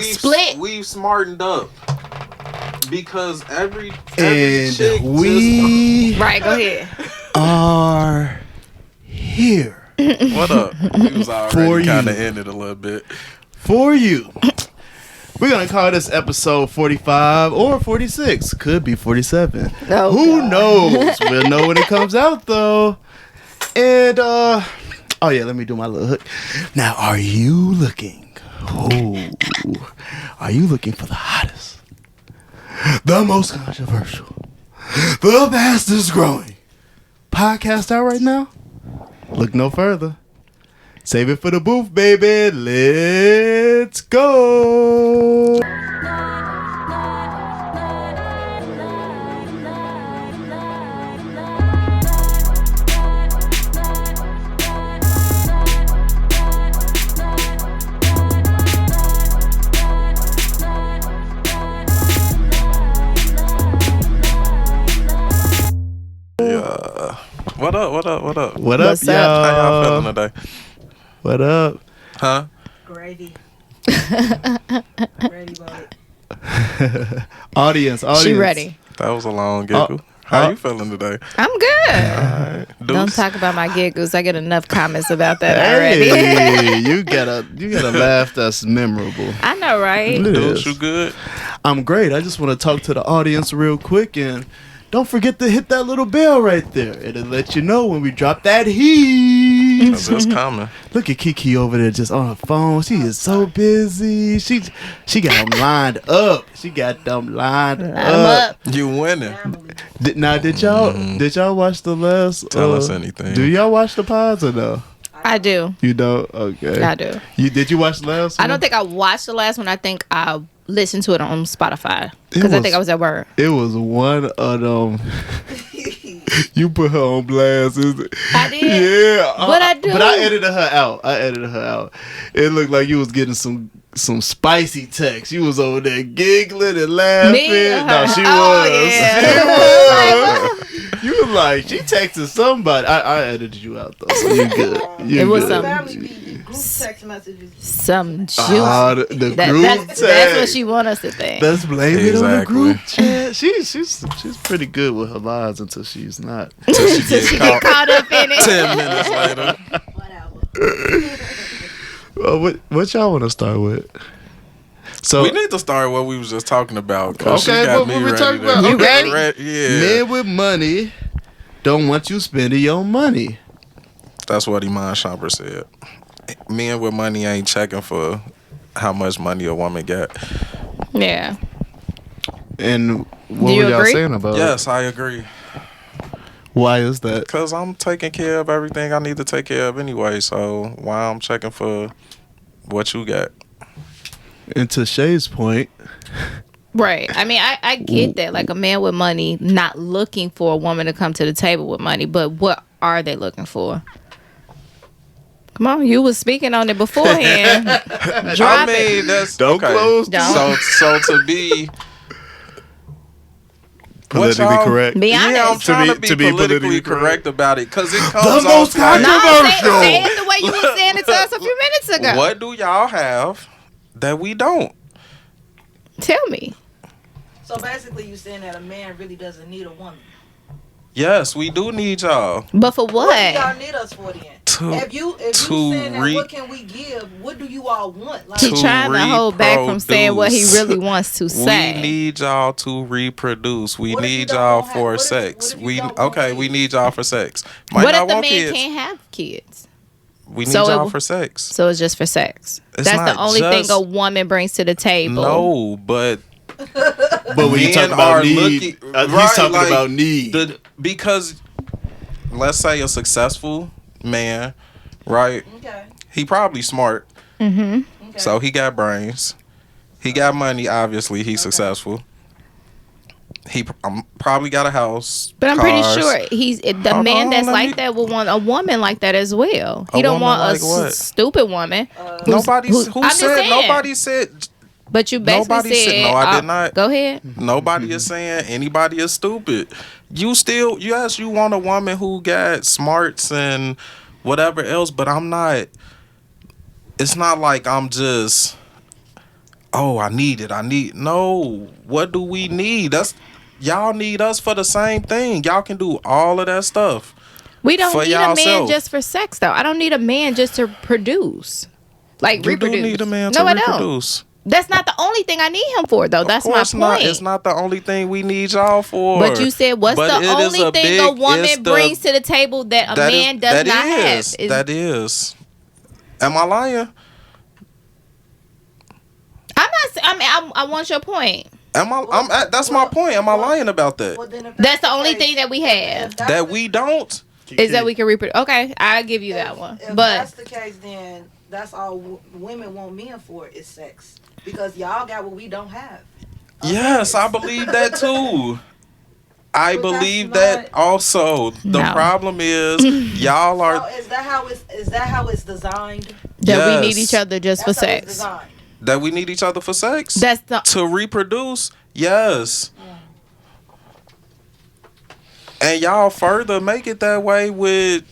split. We've smartened up because every And chick we Right, go ahead. are here what up? We was For already you. kind of ended a little bit. for you. We're going to call this episode 45 or 46. Could be 47. Oh, Who God. knows? We'll know when it comes out, though. And, oh, yeah, let me do my little hook. Now, are you looking? Oh, are you looking for the hottest, the most controversial, the fastest growing podcast out right now? Look no further. Save it for the booth, baby. Let's go. Yeah. What up? What up? What up? What up, What's up? y'all? How y'all feeling today? What up? Huh? Gravy. Ready about it. Audience. She ready. That was a long giggle. How you feeling today? I'm good. Alright. Don't Deuce? talk about my giggles. I get enough comments about that already. Hey, you gotta laugh that's memorable. I know, right? It Deuce, is. you good? I'm great. I just want to talk to the audience real quick, and don't forget to hit that little bell right there. It'll let you know when we drop that heat. Cause it's coming. Look at Kiki over there just on her phone. She is so busy. She got them lined up. She got them lined I'm up. up. You winning. Family. Did y'all watch the last? Tell us anything. Do y'all watch the pods or no? I do. You don't? Okay. I do. Did you watch the last one? I don't think I watched the last one. I think I listened to it on Spotify because I was- think I was at work. It was one of them. You put her on blast. I did. Yeah. What'd I do? But I edited her out. It looked like you was getting some spicy text. You was over there giggling and laughing. Me or No, her? she Oh, was. yeah. She was. You was like, she texted somebody. I edited you out though, so you good. You It was good. some- Family be group text messages. Some juice. The group that's text. what she want us to think. Let's blame it on the Exactly. group chat. She's pretty good with her lies until she's not. Till she Till get she get caught caught up in it. 10 minutes later. Whatever. Well, what y'all want to start with? So We need to start what we was just talking about. 'Cause Okay, she got what me we ready talking to- about? You ready? Yeah. men with money don't want you spending your money. That's what Iman Shumpert said. Men with money ain't checking for how much money a woman got. Yeah. And what Do you were y'all agree? saying about it? Yes, I agree. Why is that? Because I'm taking care of everything I need to take care of anyway. So why I'm checking for what you got? And to Shay's point, Right. I mean, I get that. Like a man with money not looking for a woman to come to the table with money, but what are they looking for? Come on, you was speaking on it beforehand. Drop I mean, that's don't okay. close the Don't. So to be politically y'all- correct. Be yeah, I'm honest. trying To to be be politically politically correct about it because it The comes most off like, No, controversial. say it the way you were saying it to us a few minutes ago. what do y'all have that we don't? Tell me. So basically, you saying that a man really doesn't need a woman. Yes, we do need y'all But for What do y'all what? need us for then? to If you to saying that, re- what can we give? What do you all want? Like, He To trying to hold back from saying what he reproduce. really wants to say. We need y'all to reproduce. We What if you need don't y'all have- for what if- sex. what if you we don't want okay. We kids? need y'all for sex. Might What not if the man want kids. can't have kids? We need So y'all it- for sex. So it's just for sex. It's That's the not only thing just- a woman brings to the table. No, but But when you men talk about are need, looking- he's right, talking like, about need. because let's say a successful man, right? okay, He probably smart, okay. so he got brains. He got money. Obviously, he's successful. He probably got a house. But I'm pretty cars. sure the Hold man on, that's let like me- that will want a woman like that as well. He A don't woman want like a what? stupid woman. Nobody who's- who I'm just said saying. nobody said But you basically Nobody said- said, no, I did not. Go ahead. nobody is saying anybody is stupid. You still yes, you want a woman who got smarts and whatever else, but I'm not. It's not like I'm just oh, I need it. No. What do we need? Y'all need us for the same thing. Y'all can do all of that stuff. We don't for need a man yourself. just for sex, though. I don't need a man just to produce, like You reproduce. do need a man no, to I reproduce. don't. That's not the only thing I need him for, though. That's my point. Not. It's not the only thing we need y'all for. But you said, what's But the only thing a woman brings to the table that a man does not have? That is. Am I lying? I'm not. I mean, I want your point. That's my point. Am I lying about that? Well, then if That's the only thing that we have. That we don't. Is that we can reproduce? Okay, I'll give you that one. If But that's the case, then that's all women want men for is sex, because y'all got what we don't have. Yes, I believe that too. I But believe that's that also. The No. problem is y'all So are is that how it's designed? that we need Yes. each other just for That's how it's sex. designed. that we need each other for sex. That's the To reproduce, yes. And y'all further make it that way with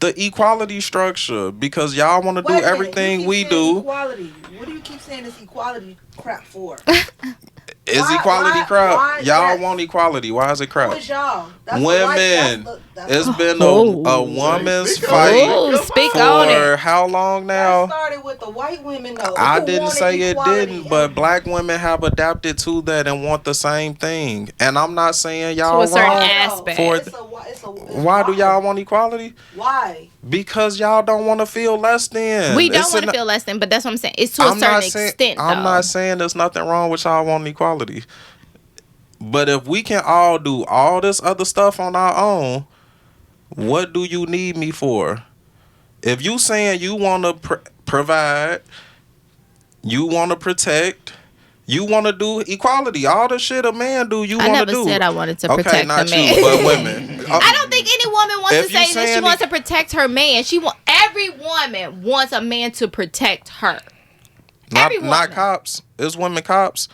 the equality structure because y'all want to do Wait a minute, everything you keep we saying do. Equality. What do you keep saying this equality crap for? Is Why- equality why- crap? why- Y'all yes. want equality. Why is it Who crap? is y'all? That's Women. It's been a Oh. woman's Speak fight oh, speak on for it. how long That now? started with the white women, though. I who didn't wanted say it equality didn't, and- but black women have adapted to that and want the same thing. And I'm not saying y'all To a certain wrong. aspect. For it's why do y'all want equality? Why? Because y'all don't want to feel less than. We don't want to feel less than, but that's what I'm saying. It's to a certain extent, though. I'm not saying there's nothing wrong with y'all wanting equality. But if we can all do all this other stuff on our own, what do you need me for? If you saying you want to provide, you want to protect, you want to do equality, all the shit a man do, you I want to never do. said I wanted to Okay, protect not the man. you, but women. I don't think any woman wants If to you say that she saying wants to protect her man. Every woman wants a man to protect her. Every Not woman. cops. It's women cops.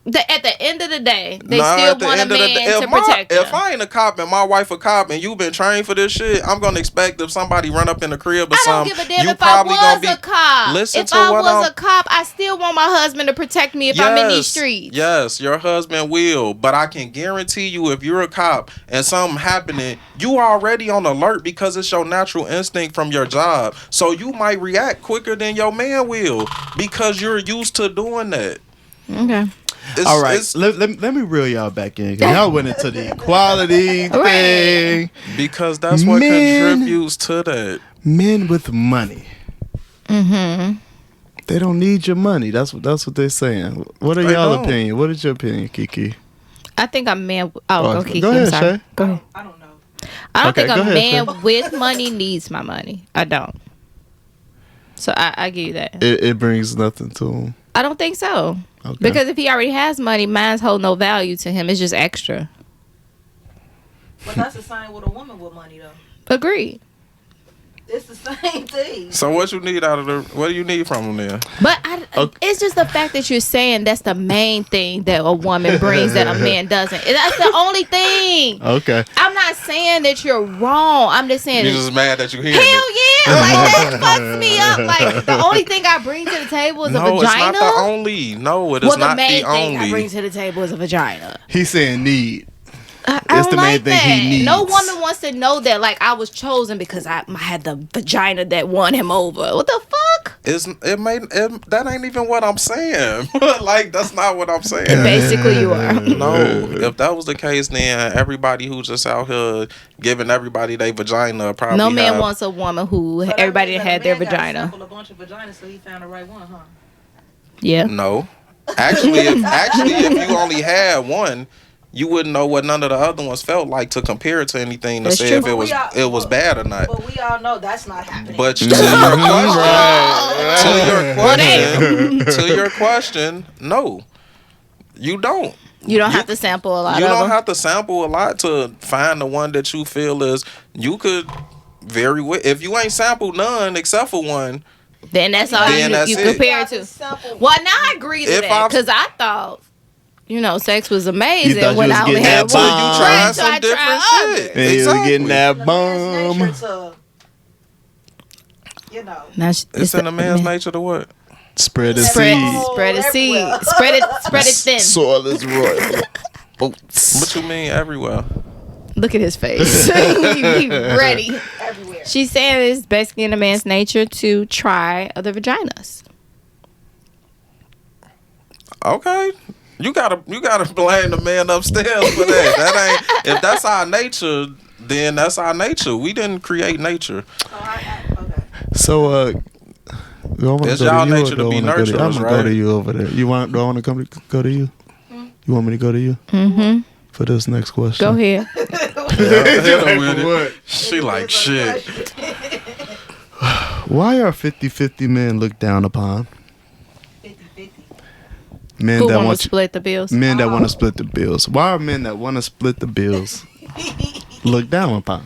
At the end of the day, they Nah, still at the want a end of the man day, to protect if them. I ain't a cop and my wife a cop and you been trained for this shit, I'm gonna expect if somebody run up in the crib or I don't something, give a damn you if I probably gonna was be. a cop. Listen If to I what was I'm- a cop, I still want my husband to protect me if I'm in these streets. Yes, your husband will, but I can guarantee you, if you're a cop and something happening, you already on alert because it's your natural instinct from your job. So you might react quicker than your man will because you're used to doing that. Okay. All right, let me reel y'all back in because y'all went into the equality thing. Because that's what Men- contributes to that. Men with money, Mm-hmm. they don't need your money. That's what they're saying. What are They y'all don't. opinion? What is your opinion, Kiki? I think a man. Oh, Kiki, go ahead, I'm sorry. Shay. Go ahead. I don't know. I don't Okay, think go a ahead, man with money needs my money. I don't. So I give you that. It brings nothing to him. I don't think so. Okay. Because if he already has money, mine's hold no value to him. It's just extra. But that's the same with a woman with money, though. Agreed. It's the same thing. So what you need what do you need from them then? But Okay. it's just the fact that you're saying that's the main thing that a woman brings that a man doesn't. That's the only thing. Okay. I'm not saying that you're wrong. I'm just saying. You just mad that you hear Hell it. yeah! Like that fucks me up. Like the only thing I bring to the table is a No, vagina. it's not the only. No, it is Well, the not main the thing I only. bring to the table is a vagina. He's saying need. I It's don't the main like thing that. he needs. No woman wants to know that. Like I was chosen because I had the vagina that won him over. What the fuck? That ain't even what I'm saying. Like that's not what I'm saying. Basically, you are. No, if that was the case, then everybody who's just out here giving everybody their vagina probably No man have- wants a woman who So that everybody means that that had a their man gotta vagina. sample a bunch of vaginas, so he found the right one, huh? Yeah. No, actually, if you only had one, you wouldn't know what none of the other ones felt like to compare it to anything to That's say true. if it was bad or not. But we all know that's not happening. But to your question, Well, to your question, no, you don't. You don't have to sample a lot You of don't them. have to sample a lot to find the one that you feel is. You could if you ain't sampled none except for one. Then that's all Then you that's it. compare it to. Well, now I agree to If that I've- because I thought, sex was You amazing thought you when was I only getting had that one. bomb. You trying So I some different tried shit. others. And he was Exactly. getting that It's in a man's bomb. nature to, Now It's in a man's nature to what? Spread the Spread, seed. spread the seed. Everywhere. Spread it thin. Soil is royal. What you mean everywhere? Look at his face. He ready. Everywhere. She's saying it's basically in a man's nature to try other vaginas. Okay. You gotta blame the man upstairs for that. That ain't, if that's our nature, then that's our nature. We didn't create nature. Okay. So, do I want It's to go y'all to you nature or to do I be want to go to you? I'm nurturers, gonna go right? to you over there. Do I want to go to you? You want me to go to you Mm-hmm. for this next question? Go ahead. Hit her with it. She like shit. Why are 50-50 men looked down upon? 50-50. Men Who that want want to split the bills? men that want to split the bills. Why are men that want to split the bills looked down upon?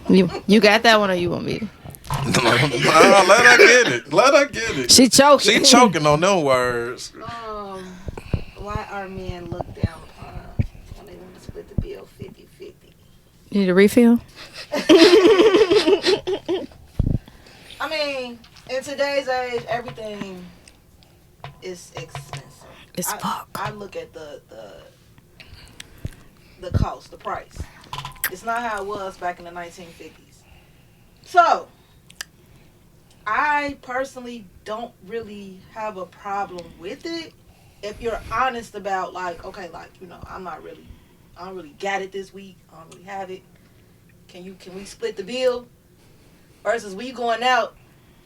You got that one, or you want me to? Nah, let her get it. Let her get it. She choking. She choking on them words. Why are men looked down upon when they want to split the bill 50-50? You need a refill? I mean, in today's age, everything is expensive. It's fuck. I look at the cost, the price. It's not how it was back in the 1950s. So, I personally don't really have a problem with it if you're honest about, like, okay, like, you know, I don't really got it this week. I don't really have it. Can we split the bill? Versus we going out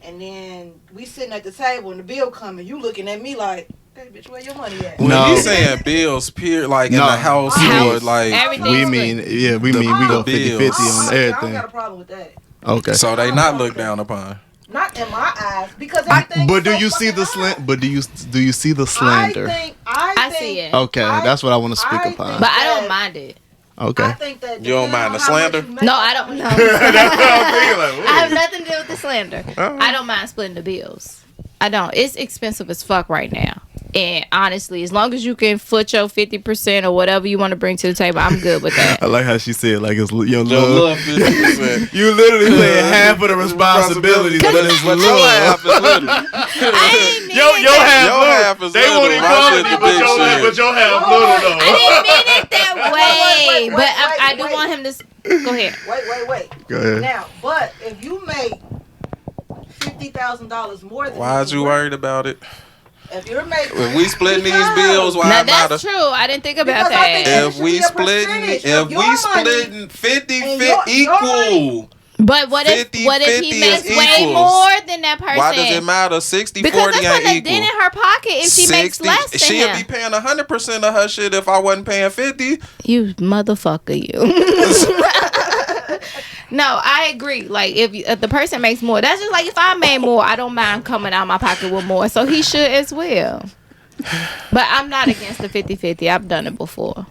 and then we sitting at the table and the bill coming, you looking at me like, hey, bitch, where your money at? When No. you saying bills, like in No. the house House. or like, Everything. We mean we go 50-50 bills. on I don't everything. got a problem with that. Okay. so they not looked down upon. Not in my eyes, because everything. But is do so you see fucking the high. slant? But do you see the slander? I see it. Okay, that's what I want to speak I upon. think- But I don't mind it. Okay. I think that You don't mind the slander? No, I don't know. I I have nothing to do with the slander. I don't mind splitting the bills. I don't. It's expensive as fuck right now. And honestly, as long as you can foot your 50% or whatever you want to bring to the table, I'm good with that. I like how she said like it's your Your love. love 50%. You literally playing half of the responsibility, but it's But your love. half is little. I ain't mean Your half, Your half is they little. want My equality, shit but the big shit. your half little though. I didn't mean it that way. Wait, But I do wait. want him to. Go ahead. Wait. Go ahead. Now, but if you make $50,000 more than Why is you worried about it? If you're making, If we splitting these bills, why Now it matter? that's true. I didn't think about Because I think that. it If should we be a splitting, percentage if of your we money splitting 50 and fit your money. equal, But what if 50, what if 50 he is makes way equals. more than that person? why does it matter? 60, Because 40 that's ain't putting a equal. dent in her pocket if she makes less than she'll him. be paying 100% of her shit if I wasn't paying 50. You motherfucker, you. No, I agree. Like if the person makes more, that's just like if I made more, I don't mind coming out my pocket with more. So he should as well. But I'm not against the 50-50. I've done it before.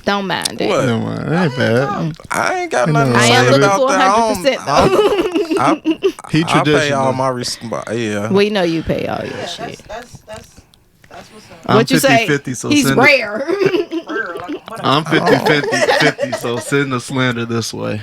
Don't mind it. What? No, man, that ain't bad. I ain't got I nothing know. to I say am looking about for that. 100% though. He I pay all traditional. my yeah. We know you pay all your yeah, shit. that's what's up. I'm What you say? 50-50, so He's send it- rare. I'm 50-50, so send the slander this way.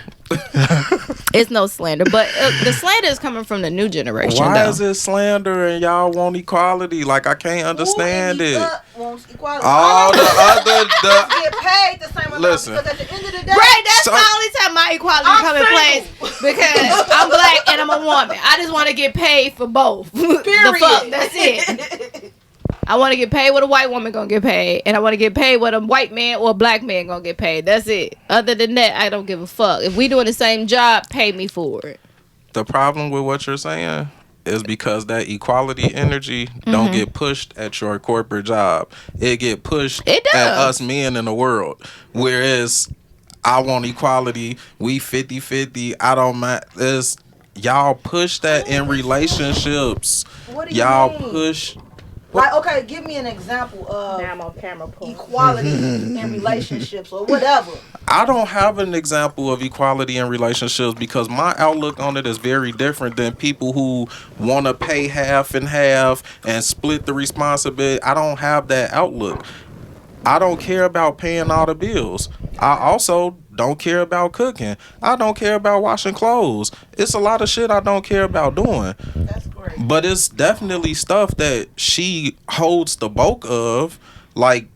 It's no slander, but the slander is coming from the new generation. Why though. is it slander and y'all want equality? Like I can't understand it. Wants equality. All the other get paid the same amount Listen. because at the end of the day, Right, that's So- the only time my equality I'm come in place because I'm black and I'm a woman. I just want to get paid for both. The fuck, that's it. I want to get paid what a white woman gonna get paid, and I want to get paid what a white man or a black man gonna get paid. That's it. Other than that, I don't give a fuck. If we doing the same job, pay me for it. The problem with what you're saying is because that equality energy don't get pushed at your corporate job. It get pushed It does. at us men in the world. Whereas I want equality, we 50-50, I don't mind. Y'all push that in relationships. What do you Y'all mean? push. Like, okay, give me an example of I'm on camera. equality in relationships or whatever. I don't have an example of equality in relationships because my outlook on it is very different than people who want to pay half and half and split the responsibility. I don't have that outlook. I don't care about paying all the bills. I also don't care about cooking. I don't care about washing clothes. It's a lot of shit I don't care about doing. That's great. But it's definitely stuff that she holds the bulk of, like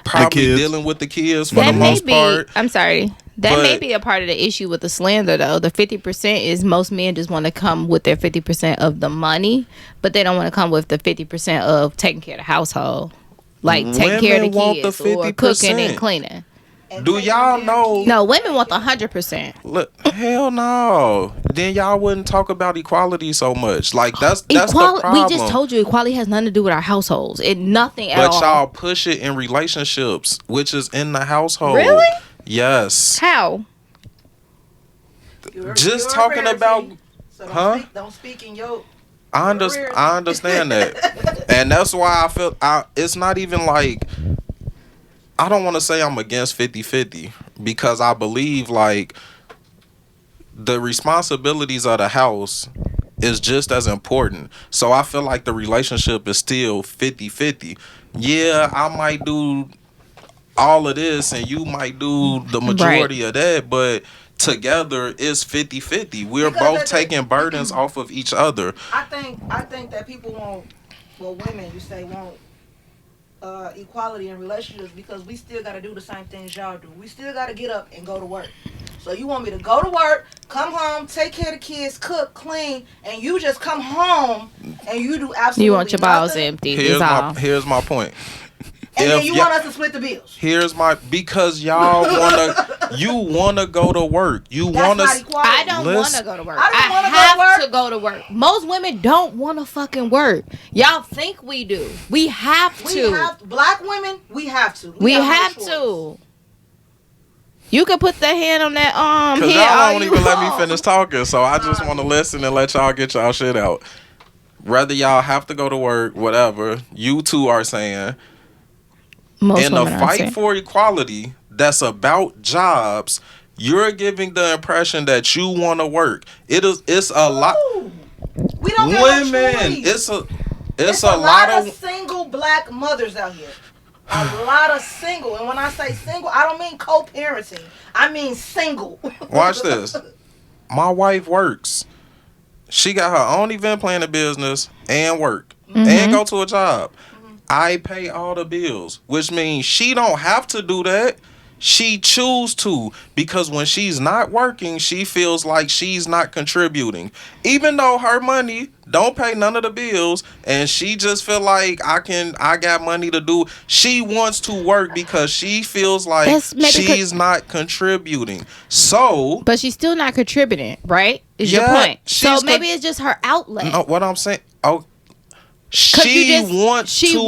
probably kids. dealing with the kids for That the may most be. part. I'm sorry. That may But- be a part of the issue with the slander, though. The 50% is most men just want to come with their 50% of the money, but they don't want to come with the 50% of taking care of the household, like taking care of Women the want the kids or cooking and 50%. cleaning. And Do taking y'all their know- kids- No, women want the 100%. Look, hell no. Then y'all wouldn't talk about equality so much. Like that's the Equality. problem. We just told you equality has nothing to do with our households. It nothing at But all. y'all push it in relationships, which is in the household. Really? Yes. How? Just you're a talking rarity, about- so huh? Don't speak in your. I understand that. And that's why I feel it's not even like I don't want to say I'm against 50-50 because I believe like the responsibilities of the house is just as important. So I feel like the relationship is still 50-50. Yeah, I might do all of this and you might do the majority of that, but together it's 50-50. We're Because both taking burdens off of each other. I think that people women, you say want equality in relationships because we still got to do the same things y'all do. We still got to get up and go to work. So you want me to go to work, come home, take care of the kids, cook, clean, and you just come home and you do absolutely You want your balls nothing? empty. Here's all. Here's my point. And then If you ya- want us to split the bills. because y'all wanna go to work. You That's wanna not equality. I don't want to Listen. go to work. I don't wanna go to have work. to go to work. Most women don't want to fucking work. Y'all think we do. We have to. Black women, we have to. We no have choice. to. You can put that hand on that Cause here y'all all don't you even let me want. finish talking, so I just want to listen and let y'all get y'all shit out. Whether y'all have to go to work, whatever, you two are saying Most in a women are fight saying. for equality that's about jobs, you're giving the impression that you want to work. It's a lot. Ooh. We don't have no Women, choice. it's a lot of single black mothers out here. A lot of single, and when I say single, I don't mean co-parenting. I mean single. Watch this. My wife works. She got her own event planning business and work and go to a job. I pay all the bills, which means she don't have to do that. She choose to because when she's not working, she feels like she's not contributing. Even though her money don't pay none of the bills and she just feel like I got money to do. She wants to work because she feels like That's maybe she's not contributing. So But she's still not contributing, right? Is Yeah, your point. So she's maybe it's just her outlet. no, what I'm saying, 'Cause she wants to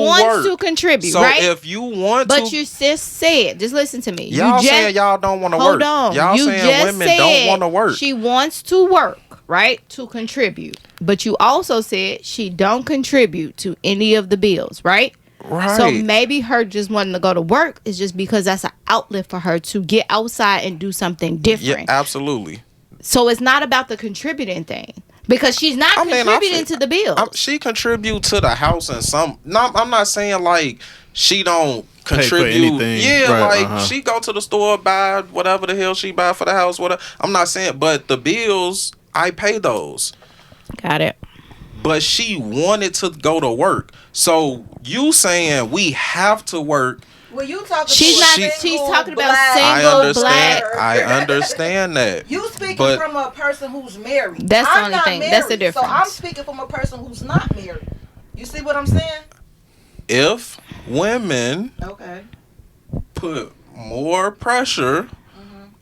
work. contribute, So right? if you want But to, you just said, just listen to me. y'all you just, saying y'all don't want to hold work. on. Y'all you saying just women said don't want to work. She wants to work, right? To contribute. But you also said she don't contribute to any of the bills, right? Right. So maybe her just wanting to go to work is just because that's an outlet for her to get outside and do something Yeah, different. absolutely. So it's not about the contributing thing. Because she's not I mean, I contributing feel- to the bills. She contribute to the house and some. No, I'm not saying like she don't for contribute. anything. Yeah, Right, like she go to the store, buy whatever the hell she buy for the house. Whatever. I'm not saying, but the bills I pay those. Got it. But she wanted to go to work. So you saying we have to work? Well, you talking She's to a not. single She's talking about black- I single understand. black. I understand that. You speaking But- from a person who's married. That's the I'm only not thing. Married, That's the difference. So I'm speaking from a person who's not married. You see what I'm saying? If women Okay. put more pressure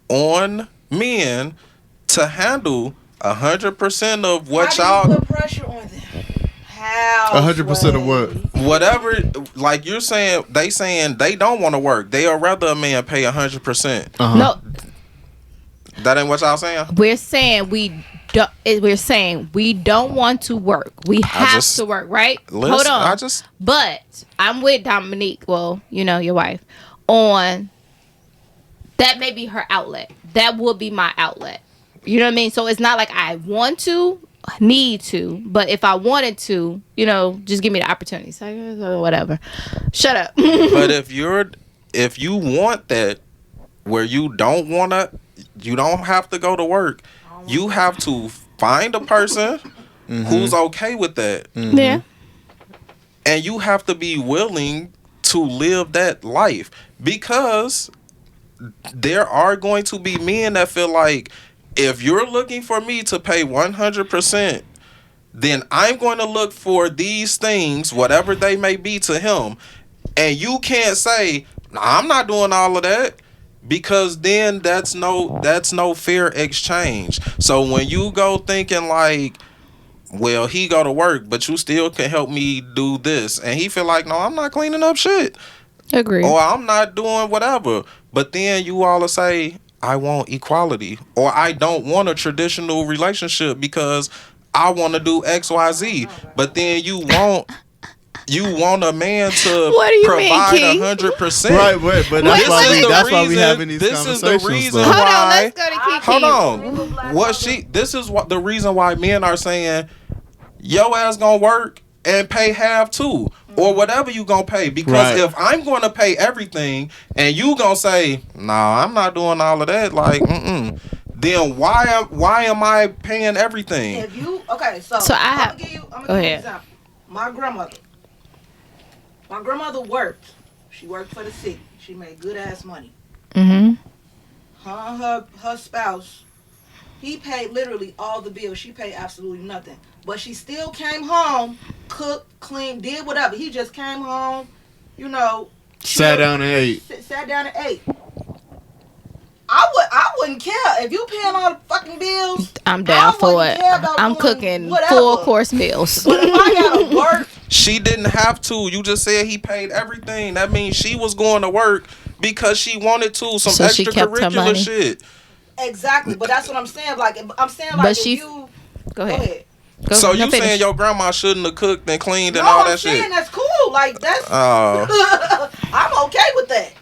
on men to handle 100% of what How do you y'all, put pressure on them? How? 100% of what? whatever, like you're saying, they don't want to work. They'll rather a man pay 100%. No, That ain't what y'all saying? we're saying we don't. We're saying we don't want to work. We have just- to work, right? Listen, Hold on. I just- But I'm with Dominique. Well, you know your wife. On that may be her outlet. That would be my outlet. You know what I mean? So it's not like I want to, need to, but if I wanted to, you know, just give me the opportunity. So whatever. Shut up. But if you want that, where you don't have to go to work. You have to find a person who's okay with that. Yeah. And you have to be willing to live that life, because there are going to be men that feel like, if you're looking for me to pay 100%, then I'm going to look for these things, whatever they may be to him. And you can't say, nah, I'm not doing all of that, because then that's no fair exchange. So when you go thinking like, well, he go to work, but you still can help me do this, and he feel like, no, I'm not cleaning up shit, Agree. or I'm not doing whatever. But then you all say, I want equality, or I don't want a traditional relationship because I want to do XYZ. But then you want a man to What do you mean, provide King? 100%. Right, but that's why we having these This is conversations. the reason though. Hold on, why. let's go to Kiki. Hold on. This is what the reason why men are saying, your ass gonna work and pay half too, or whatever you gonna pay. Because Right. if I'm gonna pay everything and you gonna say, nah, I'm not doing all of that, like, then why am I paying everything? If you so So I'm gonna give you Go an ahead. example. My grandmother worked. She worked for the city. She made good ass money. Mm-hmm. Her spouse, he paid literally all the bills. She paid absolutely nothing. But she still came home, cooked, cleaned, did whatever. He just came home, Sat down and ate. Sat down and ate. I wouldn't care if you paying all the fucking bills. I'm down for wouldn't it. care about I'm doing cooking whatever. full course meals. But if I gotta work, She didn't have to. You just said he paid everything. That means she was going to work because she wanted to. Some So she kept her extracurricular money. shit. exactly. But that's what I'm saying. Like But if she- you Go ahead. Go, So no, you finish. saying your grandma shouldn't have cooked and cleaned and no, all I'm that saying shit? that's cool. Like that's Oh, I'm okay with that.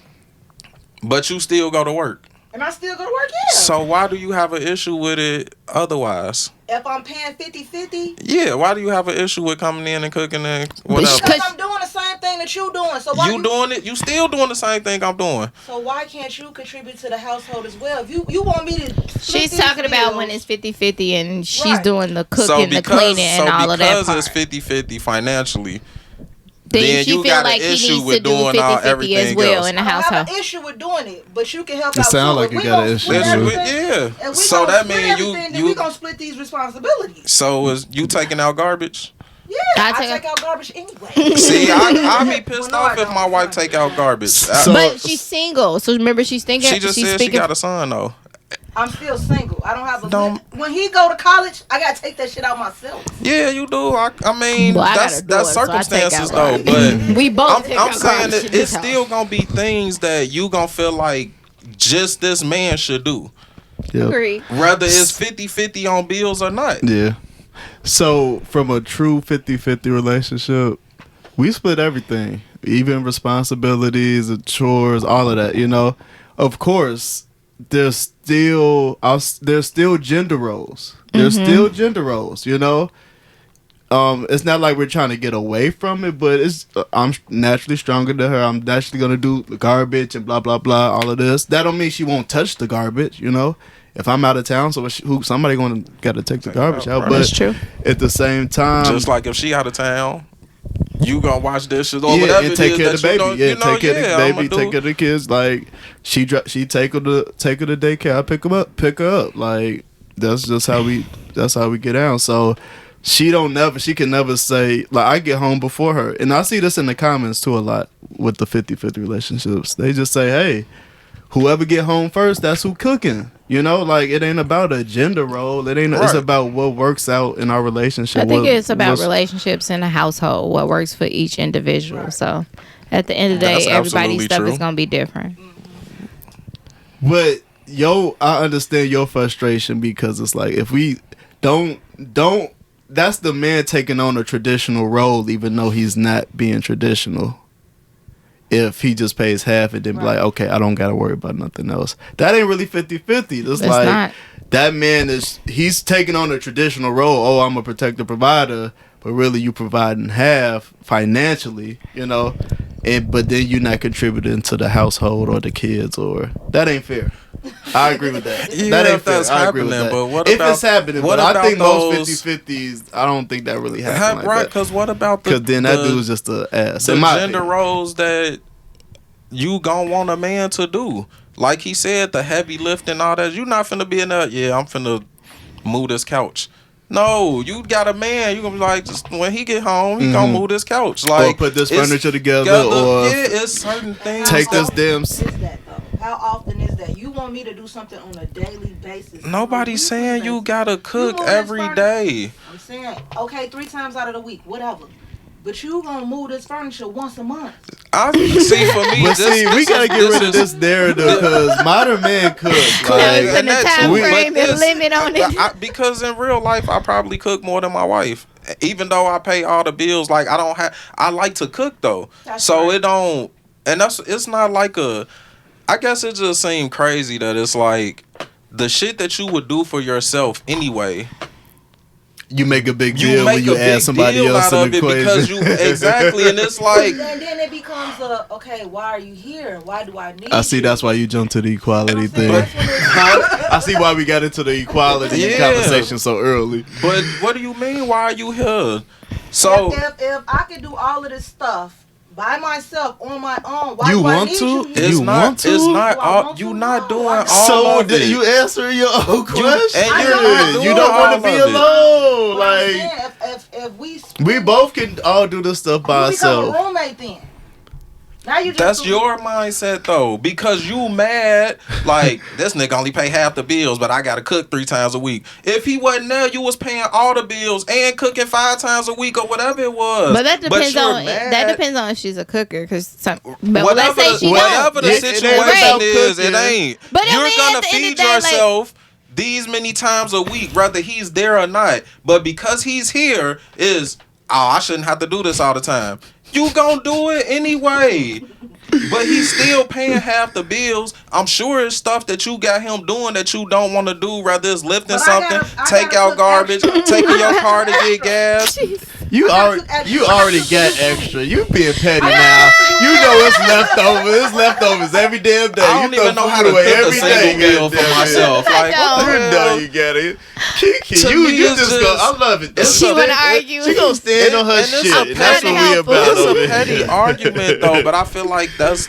but you still go to work. And I still go to work, yeah. So why do you have an issue with it otherwise? If I'm paying 50-50, Yeah, why do you have an issue with coming in and cooking and whatever? because I'm doing the same thing that you doing. So why You doing it? You still doing the same thing I'm doing. So why can't you contribute to the household as well? If you want me to split She's these talking about bills, when it's 50-50 and she's Right. doing the cooking, So the cleaning, and all of that because part. it's 50-50 financially, then she you feel got like an he issue needs to with do doing all 50-50 as everything well else. in the I don't household. have an issue with doing it, but you can help It out sound too. like If you we got gonna an split issue with it. everything- Yeah. If we So gonna that split means everything, then we gonna split these responsibilities. So is you taking out garbage? Yeah, I I take take out garbage anyway. See, I be pissed Well, no, off I if my don't. wife take out garbage. So- But she's single, so remember she's thinking. She just she's said she speaking. got a son though. I'm still single. I don't have a. Don't- When he go to college, I gotta take that shit out myself. Yeah, you do. I mean, Well, I that's got a daughter, so I take circumstances out though. garbage. But We both take I'm out saying garbage that in this it's still house. gonna be things that you gonna feel like just this man should do, Yep. Agree. whether it's 50-50 on bills or not. Yeah. So from a true 50-50 relationship, we split everything, even responsibilities, and chores, all of that. Of course, there's still gender roles. There's still gender roles. It's not like we're trying to get away from it, but I'm naturally stronger than her. I'm naturally gonna do the garbage and blah blah blah, all of this. That don't mean she won't touch the garbage. If I'm out of town, so somebody gonna gotta take the garbage out. Right. But That's true. at the same time, Just like if she out of town, you gonna wash dishes or yeah, whatever and it take is care of the that you baby. don't- Yeah, you know, take care of the yeah, baby. I'ma Take care of the kids. Like she take her to daycare. I pick her up. Like that's just how we get down. So she can never say like I get home before her, and I see this in the comments too a lot with the 50-50 relationships. They just say, hey, whoever get home first, that's who cooking. Like it ain't about a gender role. It ain't. It's Right. about what works out in our relationship. I think it's about what's- relationships in a household, what works for each individual. So at the end of the That's day, everybody's absolutely stuff true. is going to be different. But I understand your frustration because it's like if we don't, that's the man taking on a traditional role, even though he's not being traditional. If he just pays half and then be like, okay, I don't got to worry about nothing else. That ain't really 50-50. It's like not. that man he's taking on a traditional role. Oh, I'm a protector provider, but really you providing half financially, but then you're not contributing to the household or the kids, or that ain't fair. I agree with that. Yeah, that ain't if fair. that's I agree with happening, that. but what if about- it's happening, what but I about think those- most 50-50s, I don't think that really happens like right? that. Because what about Because then that dude's just an ass. the In my gender opinion. roles that you gonna want a man to do? Like he said, the heavy lifting, all that. You not finna be in there. Yeah, I'm finna move this couch. No, you got a man. You gonna be like, just when he get home, he gonna move this couch. Like, Or put this it's furniture together, or yeah, it's certain things. take How this often damn. is that though? How often is that? You want me to do something on a daily basis? Nobody's On a weekly saying you basis. gotta cook move this every furniture- day. I'm saying, okay, 3 times out of the week, whatever. But you gonna move this furniture once a month. I see for me. But see, we gotta get rid of this narrative because modern man cook. Putting Like, a time we- frame but and limit on it. because in real life, I probably cook more than my wife. Even though I pay all the bills, like I like to cook though. That's So right. it don't, and it's not like I guess it just seemed crazy that it's like the shit that you would do for yourself anyway. you make a big You deal make when you a add big somebody deal else out in of the it equation. because you exactly, and it's like And then it becomes okay, why are you here? Why do I need I see. you? That's why you jumped to the equality You know thing. what I'm saying? That's when I see why we got into the equality Yeah. conversation so early. But what do you mean? Why are you here? So if I could do all of this stuff by myself on my own, why You do I want need to? you? it's You not. want to? It's not. Do I All, want you to? not No, doing I all don't. So of did it. you answer your own question? and I you're know not I'm doing You don't all want to be of it. alone. But I'm Like saying, if we we both can all do this stuff by you become ourselves. a roommate then. Now you just That's do- your mindset though, because you mad like this nigga only pay half the bills, but I gotta cook 3 times a week. If he wasn't there, you was paying all the bills and cooking 5 times a week or whatever it was. But that depends you're on mad. if she's a cooker, because but Whatever, let's say she whatever don't. the It ain't situation about is, it cooking. ain't. But I You're mean, gonna at the end of feed the day, like- yourself these many times a week, whether he's there or not. But because he's here, I shouldn't have to do this all the time. You gonna do it anyway. But he's still paying half the bills. I'm sure it's stuff that you got him doing that you don't want to do. Rather it's lifting But something, I take gotta out cook garbage, extra. taking your car to get gas. You I already, got extra. you already got extra. You being petty now. You know it's leftovers. It's leftovers every damn day. I don't you even throw know how food to away cook a every single day, meal for goddamn it. myself. Like, what the You know hell? you get it. Kiki, To you me, it's just go. just- I love it. Though. it's She a- wanna argue. She gonna stand on her And it's shit. a And that's petty- what we about It's over a petty here. argument though, but I feel like that's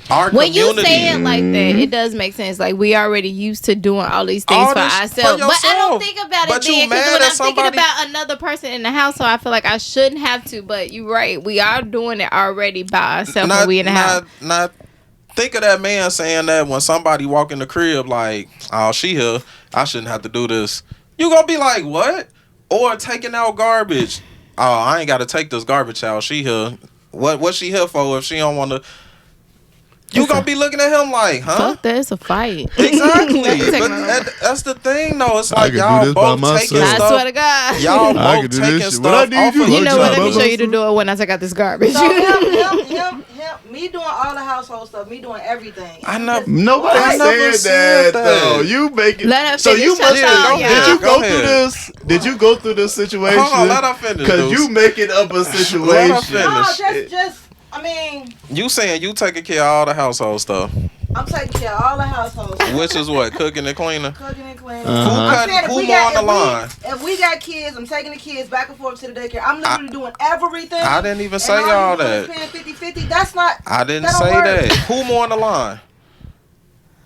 our When you community. say it like that, it does make sense. Like, we already used to doing all these things All for this for ourselves. But I don't yourself. think about But it you then, because mad when at I'm thinking somebody- about another person in the household, I feel like I shouldn't have to. But you're right. We are doing it already by ourselves when we in the house. Not think of that man saying that when somebody walk in the crib like, oh, she here, I shouldn't have to do this. You gonna be like, what? Or taking out garbage. Oh, I ain't gotta take this garbage out. She here. What she here for if she don't wanna? You gonna be looking at him like, huh? Fuck that, it's a fight. Exactly. Taking But out- that's the thing though. It's I like could do y'all this by both myself. taking I stuff. swear to God. Y'all I both could do taking this shit. stuff What I need off you of to You know what? Job, Let me show Bubba. you to do it when I take out this garbage. So him, me doing all the household stuff, me doing everything. I know. Nobody I never said said that, that. though. You make it. Let her so you finish must her have. thought, Did y'all. you Go go through ahead. this? Did you go through this situation? Hold on, let her finish, Because Deuce. you making up a Let her situation. finish. No, just I mean, You saying you taking care of all the household stuff, I'm taking care of all the household stuff. which is what, cooking and cleaning. Cooking and cleaning. Uh-huh. Who I'm cut? saying if Who we more on got the line? if we got kids, I'm taking the kids back and forth to the daycare. I'm literally doing everything. I didn't even and say all all you doing that. is paying 50-50. That's not. I didn't that don't say work. that. Who more on the line?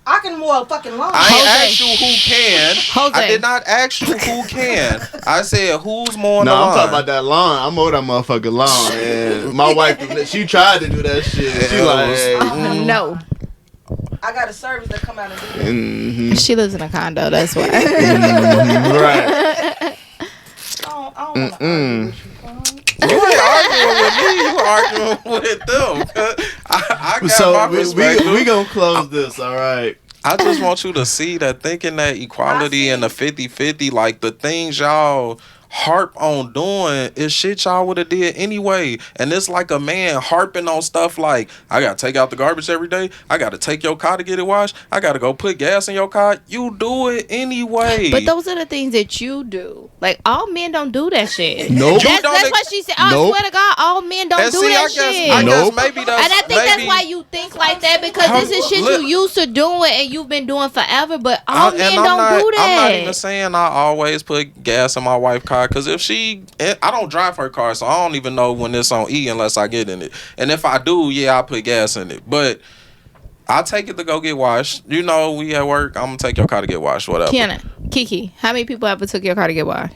I can mow a fucking lawn. I ain't Jose. asked you who can. Jose. I did not ask you who can. I said who's more on No, the line. I'm talking about that lawn. I'm over that motherfucking lawn. And my wife, she tried to do that shit. She Yeah, like, it was- hey. No. I got a service that come out and do that. Mhm. She lives in a condo, that's why. Right. I don't want to argue with you. You ain't arguing with me. You arguing with them. I got my So perspective. we gonna close this, all right? I just want you to see that thinking that equality and the 50-50, like the things y'all harp on doing is shit y'all would have did anyway. And it's like a man harping on stuff like, I gotta take out the garbage every day. I gotta take your car to get it washed. I gotta go put gas in your car. You do it anyway. But those are the things that you do. Like, all men don't do that shit. Nope. That's what she said. I Nope. swear to God, all men don't And do see, that shit. I guess Nope. maybe that's, And I think that's why you think like that, because this is shit you used to doing and you've been doing forever. But all men don't do that. I'm not even saying I always put gas in my wife's car, because if I don't drive her car, so I don't even know when it's on E unless I get in it. And if I do, yeah, I put gas in it. But I take it to go get washed. You know, we at work, I'm gonna take your car to get washed, whatever. Kiki, how many people ever took your car to get washed?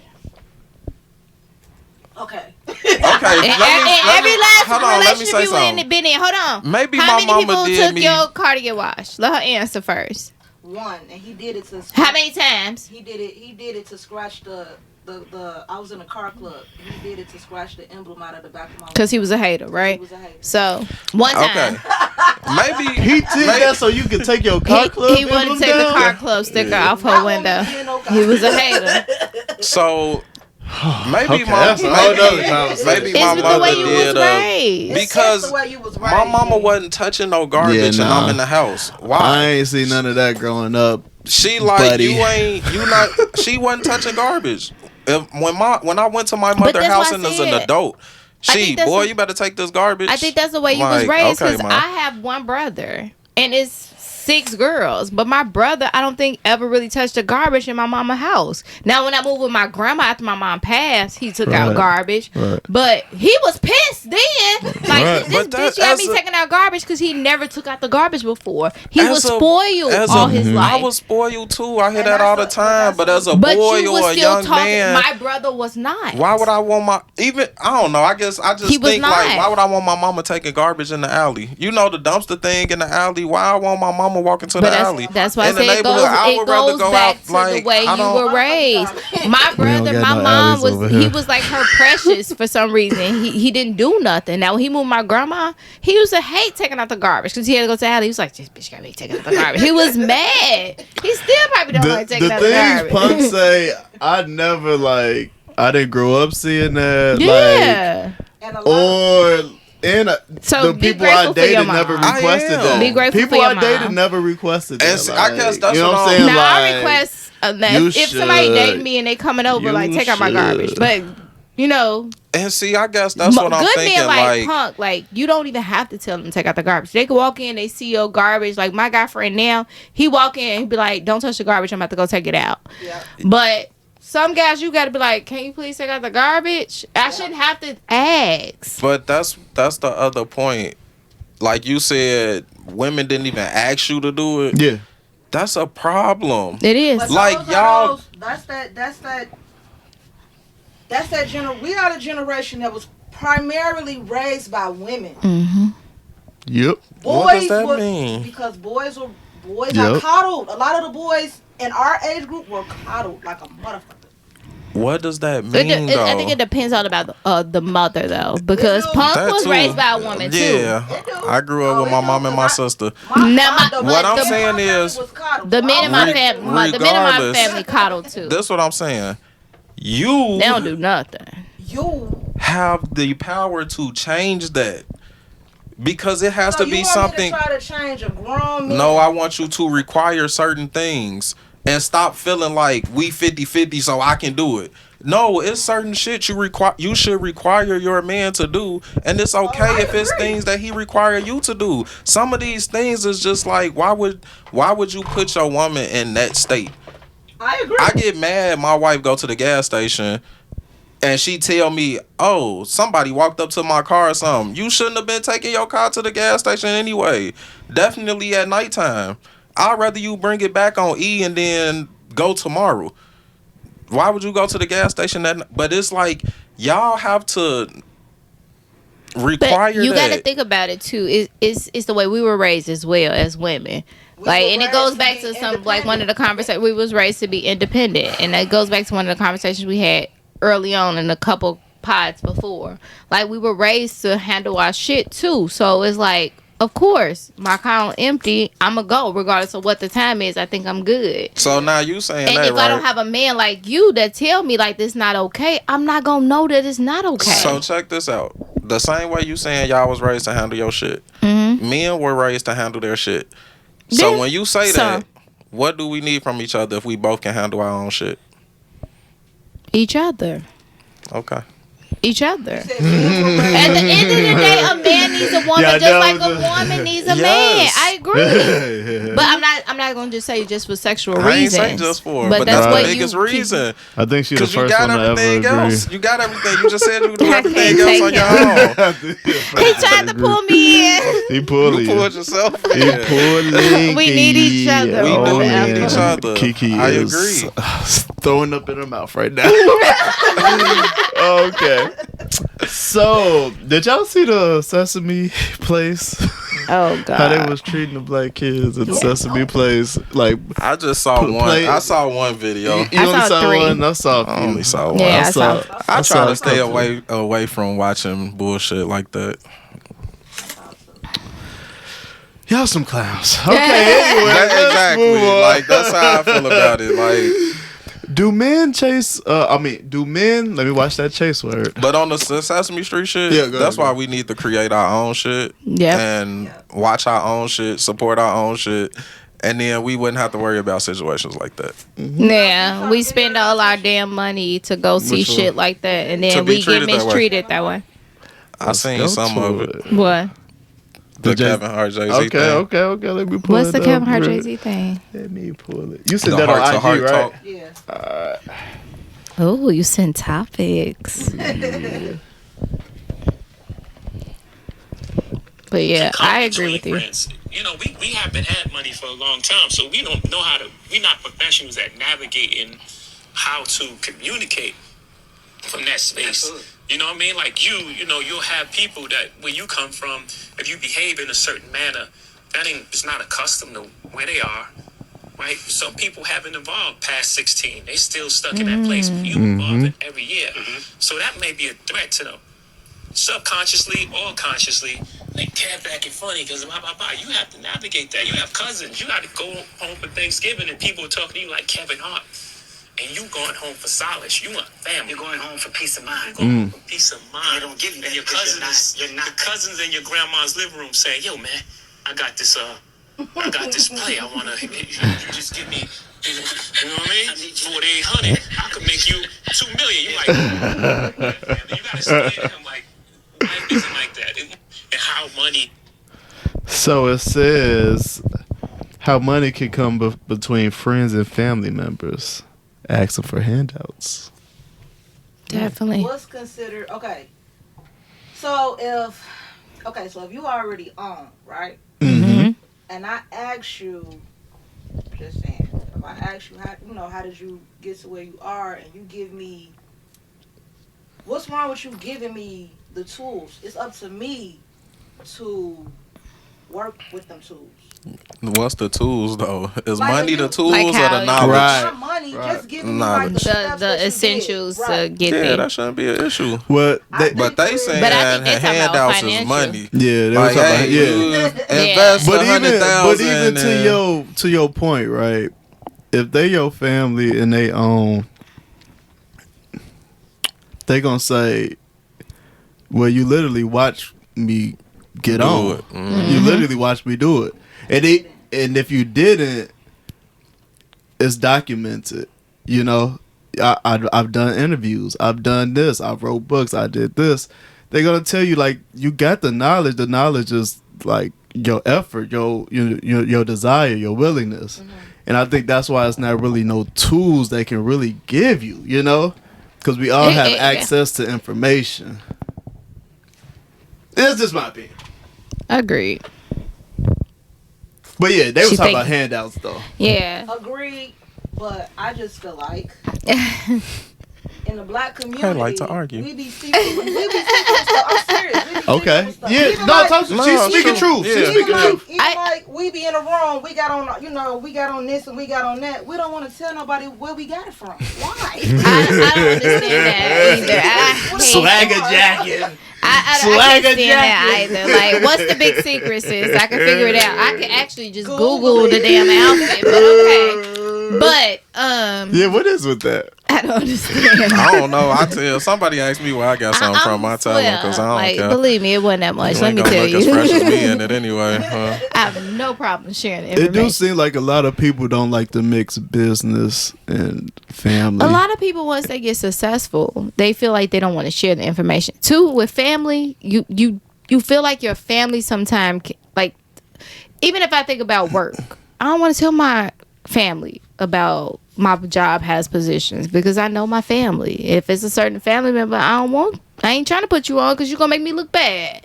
Okay. Okay. Every last relationship you something. been in. Hold on. Maybe how my many mama people did took me. your car to get washed? Let her answer first. One, and he did it to. How many times? He did it to scratch the. I was in a car club. He did it to scratch the emblem out of the back of my. Because he was a hater, right? He was a hater. So one time. Okay. Maybe He did that so you could take your car club. He wanted to take the car club sticker off her window. He was a hater. So maybe Okay, that's a whole nother conversation. maybe my It's the mother way you was did raised. because the way you was my raised. mama wasn't touching no garbage Yeah, and nah. I'm in the house. I Why? ain't seen none of that growing up. She like buddy. you not. She wasn't touching garbage. When I went to my mother's that's house why I and as an said- adult, think that's boy, the- you better take this garbage. I think that's the way you was raised, okay, because Ma. I have one brother and it's 6 girls, but my brother I don't think ever really touched the garbage in my mama's house. Now when I moved with my grandma after my mom passed, he took out Right. garbage, Right. but he was pissed then. Like Right. this But bitch that- got as me a- taking out garbage because he never took out the garbage before. He As was a- spoiled as all a- his I life. was spoiled too. I hear And that all the that's time. But as a But boy you or was a still young talking. man, My brother was not. why would I want my even? I don't know. I guess I just He was think not. like, why would I want my mama taking garbage in the alley? You know the dumpster thing in the alley. Why I want my mama walking to But the alley? that's why I In the say it neighborhood, goes, I would rather go back out, to like, the way I you don't- were raised. My We don't brother, got my no mom alleys over was, here. he was like her precious for some reason. He didn't do nothing. Now when he moved my grandma, he used to hate taking out the garbage because he had to go to the alley. He was like, this bitch got me taking out the garbage. He was mad. He still probably don't like taking The out the things garbage. Punk say, I never I didn't grow up seeing that. Yeah. And a lot So the be people I grateful for your dated mom. never I requested am. that. Be grateful people for your I dated mom. never requested that. And see, I guess that's you know what what I'm I'm- saying. Now I Like, request you if somebody should. date me and they coming over, You like take out my garbage. should. But you know, And see, I guess that's what I'm good thinking. men like Like, Punk, like you don't even have to tell them to take out the garbage. They can walk in, they see your garbage. Like my guy friend now, he walk in, he be like, "Don't touch the garbage. I'm about to go take it out." Yeah. But some guys, you got to be like, "Can you please take out the garbage?" I shouldn't have to ask. but that's the other point. Like you said, women didn't even ask you to do it. yeah. That's a problem. It is. But Like, those are y'all- those- that's that we are the generation that was primarily raised by women. Yep. What does that were, mean? Because boys Yep. are coddled. A lot of the boys in our age group were coddled like a motherfucker. What does that mean, though? I think it depends on about the mother though, because It do. Punk That was too. raised by a woman too. Yeah, It do. I grew up Oh, with it my do, mom and my 'cause sister. What I'm the saying family is, was coddled. The men in my Re- family, the men in my regardless- family coddled too. That's what I'm saying. You They don't do nothing. you. have the power to change that, because it has So to you be want something. me to try to change a grown man? No, I want you to require certain things and stop feeling like we 50-50 so I can do it. No, it's certain shit you should require your man to do, and it's okay I if it's agree. things that he require you to do. Some of these things is just like, why would you put your woman in that state? I agree. I get mad. My wife go to the gas station and she tell me, "Oh, somebody walked up to my car or something." You shouldn't have been taking your car to the gas station anyway. Definitely at nighttime. I'd rather you bring it back on E and then go tomorrow. Why would you go to the gas station but it's like y'all have to require But you that. got to think about it too. It's the way we were raised as well as women. Like, were and it raised goes to back be to some like one of the independent. conversations we was raised to be independent, and that goes back to one of the conversations we had early on in a couple pods before. Like we were raised to handle our shit too. So it's like of course, my account empty, I'ma go regardless of what the time is. I think I'm good. So now you saying And that, if right? I don't have a man like you that tell me like this not okay, I'm not gonna know that it's not okay. So check this out. The same way you saying y'all was raised to handle your shit, men were raised to handle their shit. So Yeah, when you say some. that, what do we need from each other if we both can handle our own shit? Each other. Okay. Each other. Said men were raised- At the end of the day, a man needs a woman Yeah, just that like was a woman needs a man. Yes. I agree. But I'm not gonna just say just for sexual I ain't reasons. saying just for, but but that's that's what the you biggest keep- reason. I think she the Because you first got one to ever everything agree. else. You got everything. You just said you do I everything can't else on take your own. He tried to pull me in. He pulled You you. pulled yourself He in. pulled We need each other. We do Oh, need man. each other. Kiki I is agree. throwing up in her mouth right now. Okay. So, did y'all see the Sesame Place? Oh God. How they was treating the black kids at the Sesame Place? Like, I just saw one. Play- I saw one video. you I only saw saw 3. one? I saw a I few. only saw one. Yeah, I saw. I try to stay a couple. away from watching bullshit like that. Y'all some clowns. Okay, anyway, let's Exactly. move on. Like that's how I feel about it. Like, do men chase? Do men? Let me watch that chase word. but on the Sesame Street shit, Yeah, go that's ahead, why go. we need to create our own shit. Yep. And watch our own shit, support our own shit, and then we wouldn't have to worry about situations like that. Yeah, we spend all our damn money to go see Which one? shit like that, and To then be we get treated that way. mistreated that way. I Let's seen go some to of it. What? The The Jay- Kevin Hart Jay-Z Okay, thing. okay. Let me pull What's it the up Kevin Hart real- Jay-Z thing? Let me pull it. You said The that heart to on heart IG, right? talk. Yeah. Oh, you send topics. But yeah, I agree with you. Friends. You know, we haven't had money for a long time, so we don't know how to. We're not professionals at navigating how to communicate from that space. Absolutely. You know what I mean? Like you know, you'll have people that where you come from, if you behave in a certain manner, it's not accustomed to where they are. Right? Some people haven't evolved past 16. They still stuck in that place. You evolve every year. So that may be a threat to them. Subconsciously or consciously, they Kev acting funny because blah, blah, blah. You have to navigate that. You have cousins. You got to go home for Thanksgiving and people are talking to you like Kevin Hart. And you going home for solace. You want family. You're going home for peace of mind. You're going home for peace of mind. They don't give you that and your because cousins, you're not your cousins in your grandma's living room saying, "Yo, man, I got this play. I wanna you just give me, you know what I mean? 4,800. I could make you 2 million. You like, you gotta stand him like life isn't like that. And how money. So it says how money can come between friends and family members, asking for handouts. Definitely. What's considered okay? So if you already own, right? Mm-hmm. And I ask you, just saying, if I ask you how did you get to where you are, and you give me, what's wrong with you giving me the tools? It's up to me to work with them tools. What's the tools though? Is Like, money if the you- tools Like or how- the knowledge? Right. Not money, Right. just giving me like Knowledge. the steps that The you essentials did. to Right. get Yeah, there. that shouldn't be an issue. What? But they saying But I think they talking about handouts is financial. money. Yeah, they Like, were talking hey, about you invest But $100,000. even to your point, right? If they your family and they own, they gonna say, "Well, you literally watch me get Do on. it. You literally watch me do it." And if you didn't, it's documented. You know, I've done interviews. I've done this. I wrote books. I did this. They're gonna tell you like you got the knowledge. The knowledge is like your effort, your desire, your willingness. And I think that's why it's not really no tools they can really give you. You know, because we all have access to information. It's just my opinion. Agreed. But yeah, they were She talking think- about handouts though. Yeah. Agreed, but I just feel like in the black community, I like to argue. we be speaking stuff. I'm serious. We be Okay. speaking stuff. Yeah. Even No, like- she's No, speaking true. truth. Yeah. She's even speaking like, truth. even like we we be in a room, we got on, we got on this and we got on that. We don't want to tell nobody where we got it from. Why? I don't understand that either. I hate Swagger jacket. I can't stand that either. Like, what's the big secret, sis? I can figure it out. I can actually just Google the damn outfit, but okay. But yeah, what is with that? I don't understand. I don't know. I tell somebody ask me where I got something from. I tell them because I don't like, care. believe me, it wasn't that much. You Let ain't me gonna tell look as fresh as me you. in it anyway. I have no problem sharing It information. do seem like a lot of people don't like to mix business and family. A lot of people, once they get successful, they feel like they don't want to share the information. Too, with family, you feel like your family sometimes, like, even if I think about work, I don't want to tell my family about my job has positions because I know my family. If it's a certain family member, I ain't trying to put you on because you're going to make me look bad.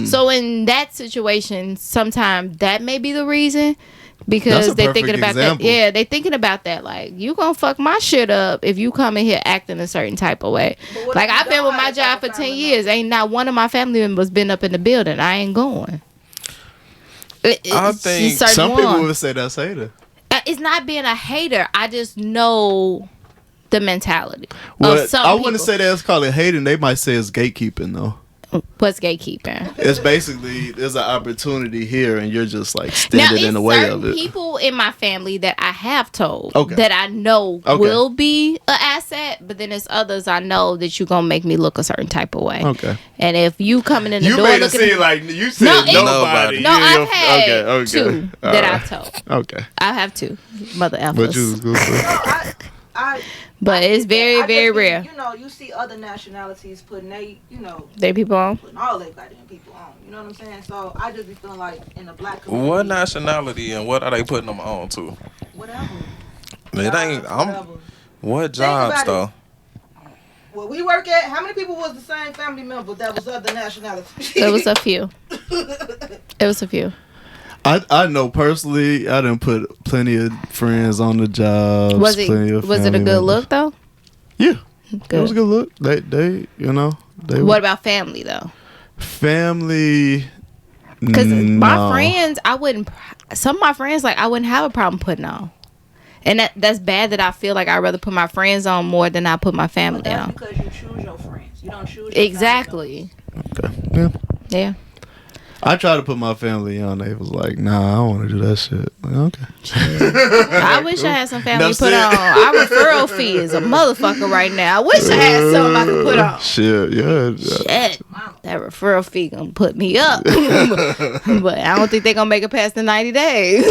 So in that situation, sometimes that may be the reason. Because they're thinking about that. Yeah, they thinking about that. Like, you gonna fuck my shit up if you come in here acting a certain type of way. Like, I've been with my job for 10 years. Ain't not one of my family members been up in the building. I ain't going. I think some people would say that's hater. It's not being a hater. I just know the mentality Well, of some I people. wouldn't say that's called it hating. They might say it's gatekeeping, though. What's gatekeeping? It's basically there's an opportunity here, and you're just like standing in the way of it. People in my family that I have told Okay. that I know will be an asset, but then there's others I know that you're gonna make me look a certain type of way. Okay. And if you coming in the You door made it looking, seem like you said No, it- nobody. no, I've had okay. two that I've told. Okay. I have two mother But you alphas, was good for but it's very very rare. You see other nationalities putting They people on. putting all their goddamn people on. You know what I'm saying? So I just be feeling like in the black community, what nationality and what are they putting them on to? whatever. It ain't. Whatever. What jobs about though? Where we work at, how many people was the same family member that was other nationalities? It was a few. It was a few. I know personally, I done put plenty of friends on the job. Was it a good look though? Yeah, Good. it was a good look. They What about family though? family? Because my no. friends, some of my friends, like, I wouldn't have a problem putting on. And that's bad that I feel like I'd rather put my friends on more than I put my family That's on. because you choose your friends. You don't choose your Exactly. Okay. Yeah. Yeah. I tried to put my family on. They was like, "Nah, I don't want to do that shit." Like, okay. I wish I had some family Enough put said. on. Our referral fee is a motherfucker right now. I wish I had something I could put on. Shit, yeah. Shit. That referral fee gonna put me up. But I don't think they're gonna make it past the 90 days.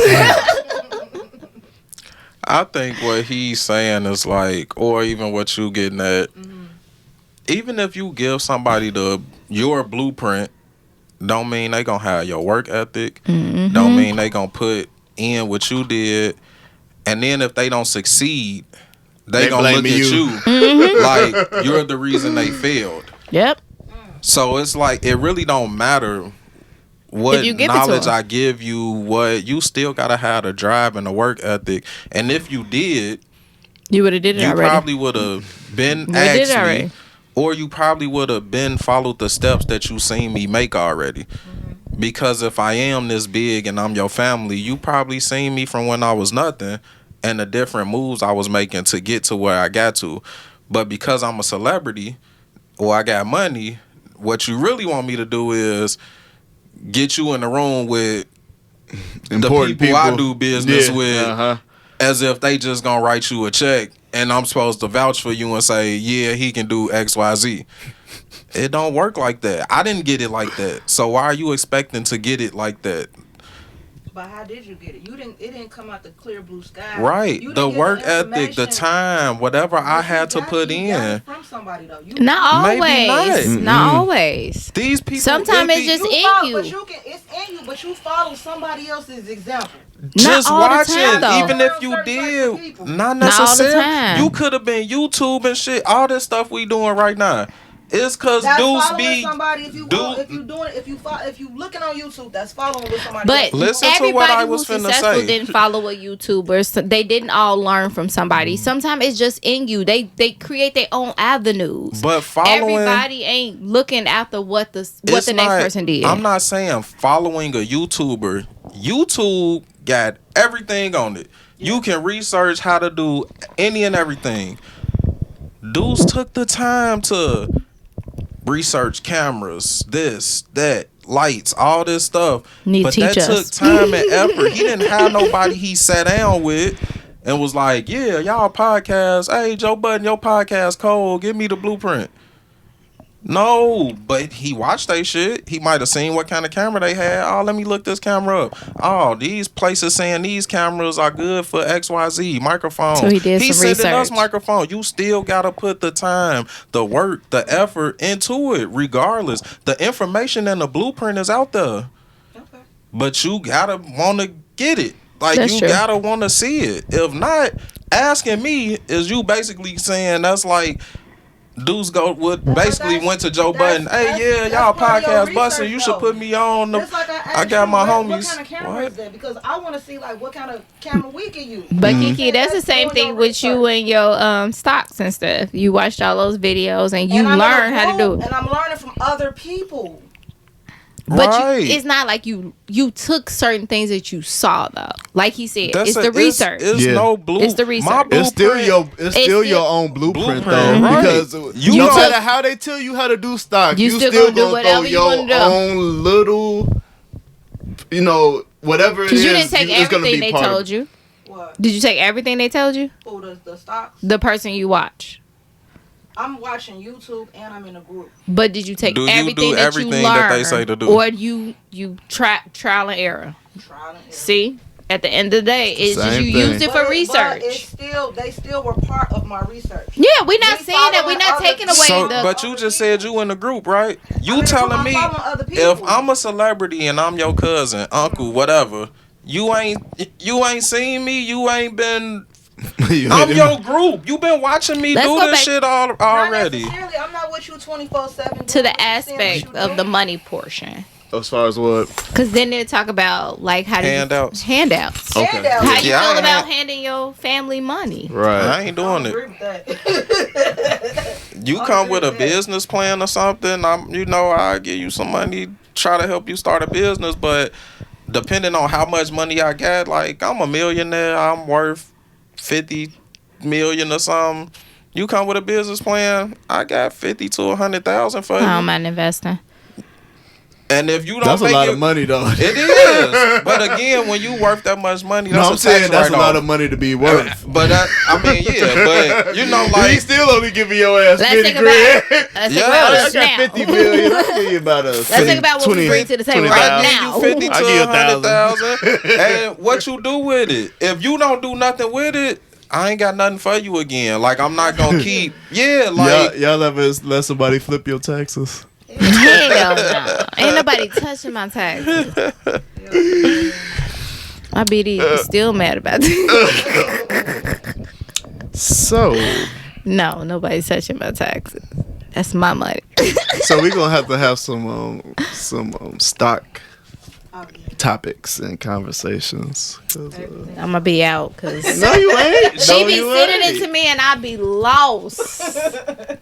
I think what he's saying is like, or even what you getting at, even if you give somebody your blueprint, don't mean they gonna have your work ethic. Don't mean they gonna put in what you did. And then if they don't succeed, they gonna look at you like you're the reason they failed. Yep. So it's like it really don't matter what If you give it to knowledge 'em. I give you. What you still gotta have the drive and the work ethic. And if you did, You would have did it you already. probably would have been did asked it already. me, or you probably would have been followed the steps that you seen me make already. Because if I am this big and I'm your family, you probably seen me from when I was nothing and the different moves I was making to get to where I got to. But because I'm a celebrity or I got money, what you really want me to do is get you in the room with Important the people I do business with, Uh-huh. as if they just gonna write you a check and I'm supposed to vouch for you and say, yeah, he can do XYZ. It don't work like that. I didn't get it like that. So why are you expecting to get it like that? But how did you get it? It didn't come out the clear blue sky. Right. You The didn't get work ethic, the information. time, whatever I had to put You got in. it from somebody though. Not Maybe always. not. Not always. These people. Sometimes it it's be- just You in follow, you. But it's in you, but you follow somebody else's example. just all the watching, time, though. even if you Certain did, people. not Not all the necessarily. time. You could have been YouTube and shit. All this stuff we doing right now. It's cause That's dudes following be somebody. If you doing if you looking on YouTube, that's following with somebody. But else. Listen to everybody what I who's was finna successful say. didn't follow a YouTuber. So they didn't all learn from somebody. Sometimes it's just in you. They create their own avenues. But following, Everybody ain't looking after what the next not- person did. I'm not saying following a YouTuber, YouTube got everything on it. You can research how to do any and everything. Dudes took the time to research cameras, this, that, lights, all this stuff. But that took time and effort. He didn't have nobody he sat down with and was like, yeah, y'all podcast. Hey, Joe Budden, your podcast cold. Give me the blueprint. No, but he watched that shit. He might have seen what kind of camera they had. Oh, let me look this camera up. Oh, these places saying these cameras are good for XYZ microphones. So he did He's some sending us research. microphone. You still gotta put the time, the work, the effort into it. Regardless, the information and the blueprint is out there. Okay. But you gotta want to get it. Like, That's you true. gotta want to see it. If not, asking me is you basically saying that's like. Dudes basically went to Joe Budden. Hey, yeah, y'all podcast busting. You should put me on. It's like I got my homies. What kind of camera is that? Because I want to see like what kind of camera we can use. But Kiki, that's the same thing with you and your stocks and stuff. You watched all those videos and you learn how to do it. And I'm learning from other people. But Right. it's not like you took certain things that you saw though. Like he said, That's it's the research. It's Yeah. no blue. It's the research. My It's still blueprint- your own blueprint though, Right. because You no know- matter how they tell you how to do stock, You you still still gonna do gonna throw whatever you your wanna do. own little, whatever it is. Because you didn't take it's gonna everything be they part of- told you. What? Did you take everything they told you? Who the stocks? The person you watch. I'm watching YouTube and I'm in a group. But did you take Do you everything do that everything you that learned, they say to do? or you trial and error? Trial and error. See, at the end of the day, it's just Same you thing. used it But for But research. they still were part of my research. Yeah, we're not We saying that. We're following not other- taking away So, the. but you just said you in the group, right? You telling I'm me following other if people. I'm a celebrity and I'm your cousin, uncle, whatever, you ain't seen me. You ain't been. I'm your group. You been watching me Let's do go this back- shit Not already. necessarily. I'm not with you 24/7. to the aspect of the money portion, As far as what? because then they talk about like how do Handouts. handouts. Okay. Handouts. How you Yeah, I feel ain't- about handing your family money? Right. I ain't doing I it. agree with that. You I come agree with a with that. business plan or something, I'll give you some money, try to help you start a business, but depending on how much money I got, like I'm a millionaire, I'm worth 50 million or something. You come with a business plan, I got 50 to 100,000 for you. I don't mind investing. And if you don't That's a make lot it, of money though. It is. But again, when you worth that much money, that's No, a I'm saying tax that's a write-off. lot of money to be worth. But but you know, He like still only giving your ass Let's 50 think grand. about. Let's think Yeah, about I us got now. 50 million. I'll give you about a. Let's think about what we bring to the table right now. you 50 to I give you 100,000, and what you do with it. If you don't do nothing with it, I ain't got nothing for you again. Like I'm not gonna keep. Yeah, like Y'all ever let somebody flip your taxes? Hell no. Ain't nobody touching my taxes. My BD is still mad about that. So No, nobody's touching my taxes. That's my money. we're gonna have some stock Oh, topics and conversations. I'm gonna be out because No, you ain't. she No, be you sending ain't. it to me and I be lost.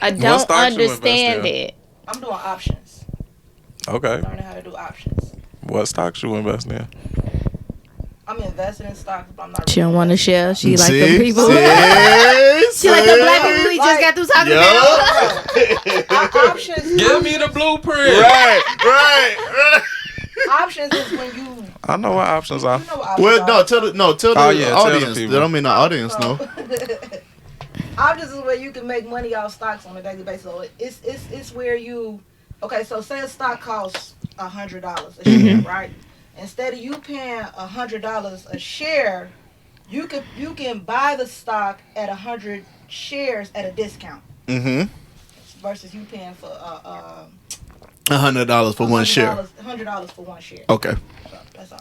I What don't stocks you understand invest in? it. I'm doing options. okay. Learning how to do options. What stocks you invest in? I'm investing in stocks, but I'm not. She don't want to share. She like See? the people. See? She like the black people we just got through talking about. Options. Give me the blueprint. Right. Options is when you. I know what options are. You know what options Well, are. tell the Oh, yeah, tell the audience. people. That don't mean the audience know. Options is where you can make money off stocks on a daily basis. So it's where you. Okay, so say a stock costs $100 a share, right? Instead of you paying $100 a share, you can buy the stock at 100 shares at a discount Mm-hmm. versus you paying for $100 for one share. $100 for one share. Okay. So that's all.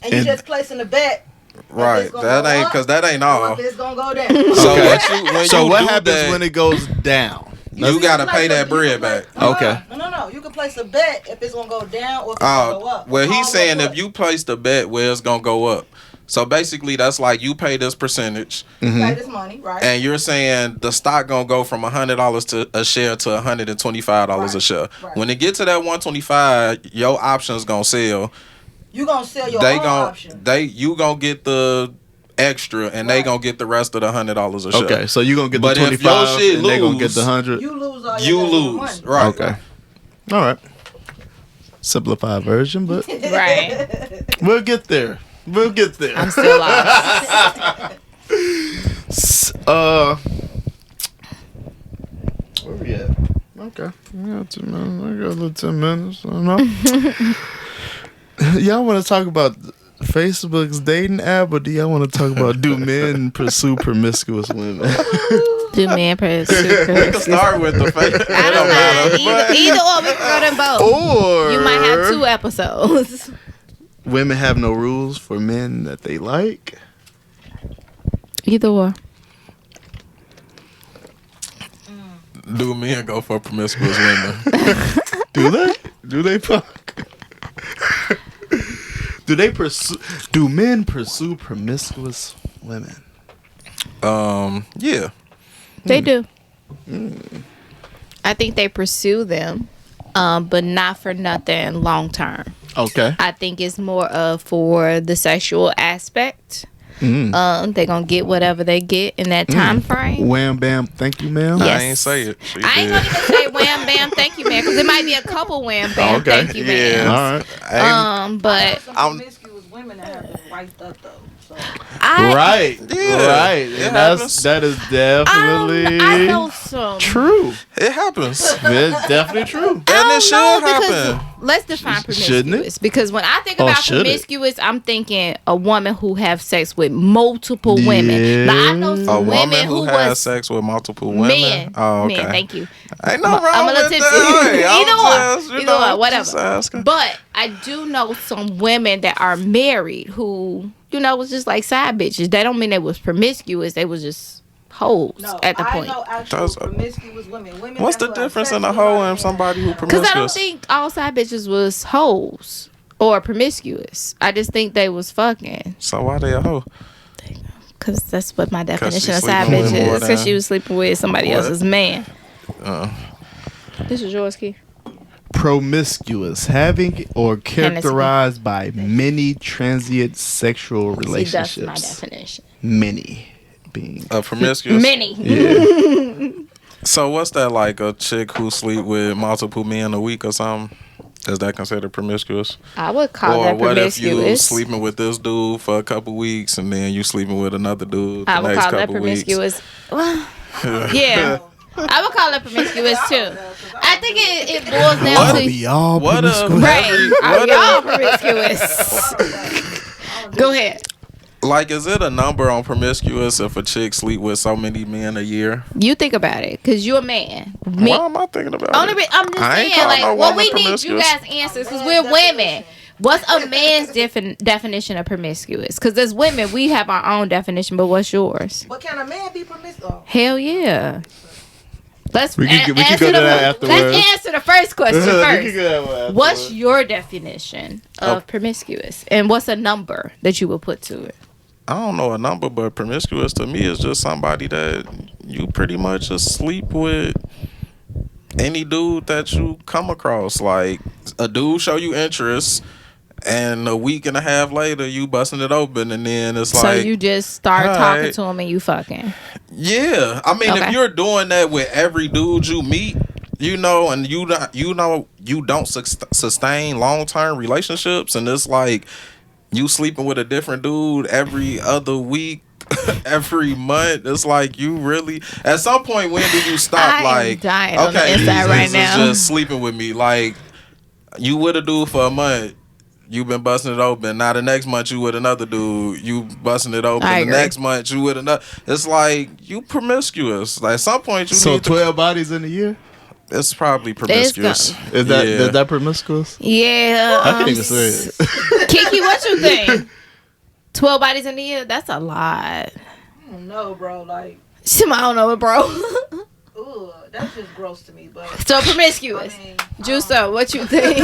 And you And- just placing a bet. Right. It's gonna That go ain't up, because that ain't or all. if it's gonna go down. So Okay. when So you what do happens that, when it goes down? you gotta pay that You bread can back. place- Okay. No. You can place a bet if it's gonna go down or if it's gonna go Oh, up. well, he's Always saying up. if you place the bet where it's gonna go up. So basically, that's like you pay this percentage, pay this money, right? and you're saying the stock gonna go from $100 to a share to $125 a Right, share. right. When it get to that 125, your options gonna sell, You gonna sell your own option. You gonna get the extra, and they gonna get the rest of the $100 a show. Okay, so you gonna get the But if 25, your shit and they gonna get lose, the 100. You lose all You your lose, money. right? Okay, all right. Simplified version, but Right. we'll get there. We'll get there. I'm still lost. Where we at? Okay, I got 2 minutes. I got a little 10 minutes. I don't know. Y'all want to talk about Facebook's dating app, or do y'all want to talk about do men pursue promiscuous women? Do men pursue We can promiscuous? start with the face. I don't know. Either or, we can go to both. Or You might have 2 episodes. women have no rules for men that they like. Either or. Do men go for promiscuous women? Do they? Do they fuck? Do they pursue? Do men pursue promiscuous women? Yeah. They do. I think they pursue them, but not for nothing long term. Okay. I think it's more of for the sexual aspect. They're gonna get whatever they get in that time frame. Wham bam, thank you, ma'am. Yes. I ain't say it. She I ain't did. gonna even say wham bam thank you man, because it might be a couple wham bam Okay. thank you Yeah. man. All right. But Some I'm- promiscuous women that have been wiped up though. So I Right. Yeah. Right. It And happens. that is definitely I know some. true. It happens. It's definitely true. I And don't it should know, because happen. let's define Shouldn't promiscuous. it? Because when I think Oh, about should it? promiscuous, I'm thinking a woman who have sex with multiple women. Now I know A some woman women who who has was sex with multiple women. men. Oh, okay. Men, thank you. Ain't no wrong I'm a little with tipsy. that. Hey, I'm Either just, or, you know, either or, whatever. just asking. But I do know some women that are married who, was just like side bitches. That don't mean they was promiscuous. They was just hoes no, at the I point. know actual That's promiscuous women. Women What's that the who have difference sex in a with hoe other and men. somebody who Because I don't promiscuous? think all side bitches was hoes or promiscuous. I just think they was fucking. So why they a hoe? Because that's what my definition she of side sleeping with bitch more is. Because than- she was sleeping with somebody What? else's man. Uh, This is yours, Keith. Promiscuous, having or characterized by many transient sexual See, relationships. that's my definition. Many being. a promiscuous. Many. Yeah. So what's that like? A chick who sleep with multiple men a week or something? Is that considered promiscuous? I would call Or that what if you promiscuous. sleeping with this dude for a couple weeks and then you sleeping with another dude the I would next call that couple weeks? promiscuous. Well, yeah. I would call it promiscuous too. I think it boils down What? to Be all What promiscuous. right. Are what y'all promiscuous? Go ahead. Like, is it a number on promiscuous if a chick sleep with so many men a year? You think about it, cause you're a man. Me, Why am I thinking about only it? I'm just I ain't saying, call like, no what woman we need you promiscuous. guys answers, cause we're women. What's a man's definition of promiscuous? Cause as women, we have our own definition, but what's yours? But can a man be promiscuous? Oh. Hell yeah. Let's We can go answer to the- that afterwards. Let's answer the first question We can first. get that one afterwards. What's your definition of promiscuous, and what's a number that you would put to it? I don't know a number, but promiscuous to me is just somebody that you pretty much just sleep with any dude that you come across. Like, a dude show you interest, and a week and a half later you busting it open, and then it's So like, you just start all talking right. to him and you fucking. yeah. I mean, Okay. if you're doing that with every dude you meet, and you don't sustain long-term relationships, and it's like you sleeping with a different dude every other week, every month, it's like you really, at some point, when do you stop? I am Like, dying on the okay, inside these right niggas now. is just sleeping with me. Like, you with a dude for a month, you been busting it open. Now the next month you with another dude, you busting it open. I The agree. next month you with another. It's like you promiscuous. Like, at some point you So need 12 bodies in a year? It's probably promiscuous. Is that Yeah. is that promiscuous? Yeah. I can't even say it. Kiki, what you think? 12 bodies in a year? That's a lot. I don't know, bro. Like, Shit, I don't know it, bro. ooh, that's just gross to me. But So promiscuous. I mean, Juice up, what you think?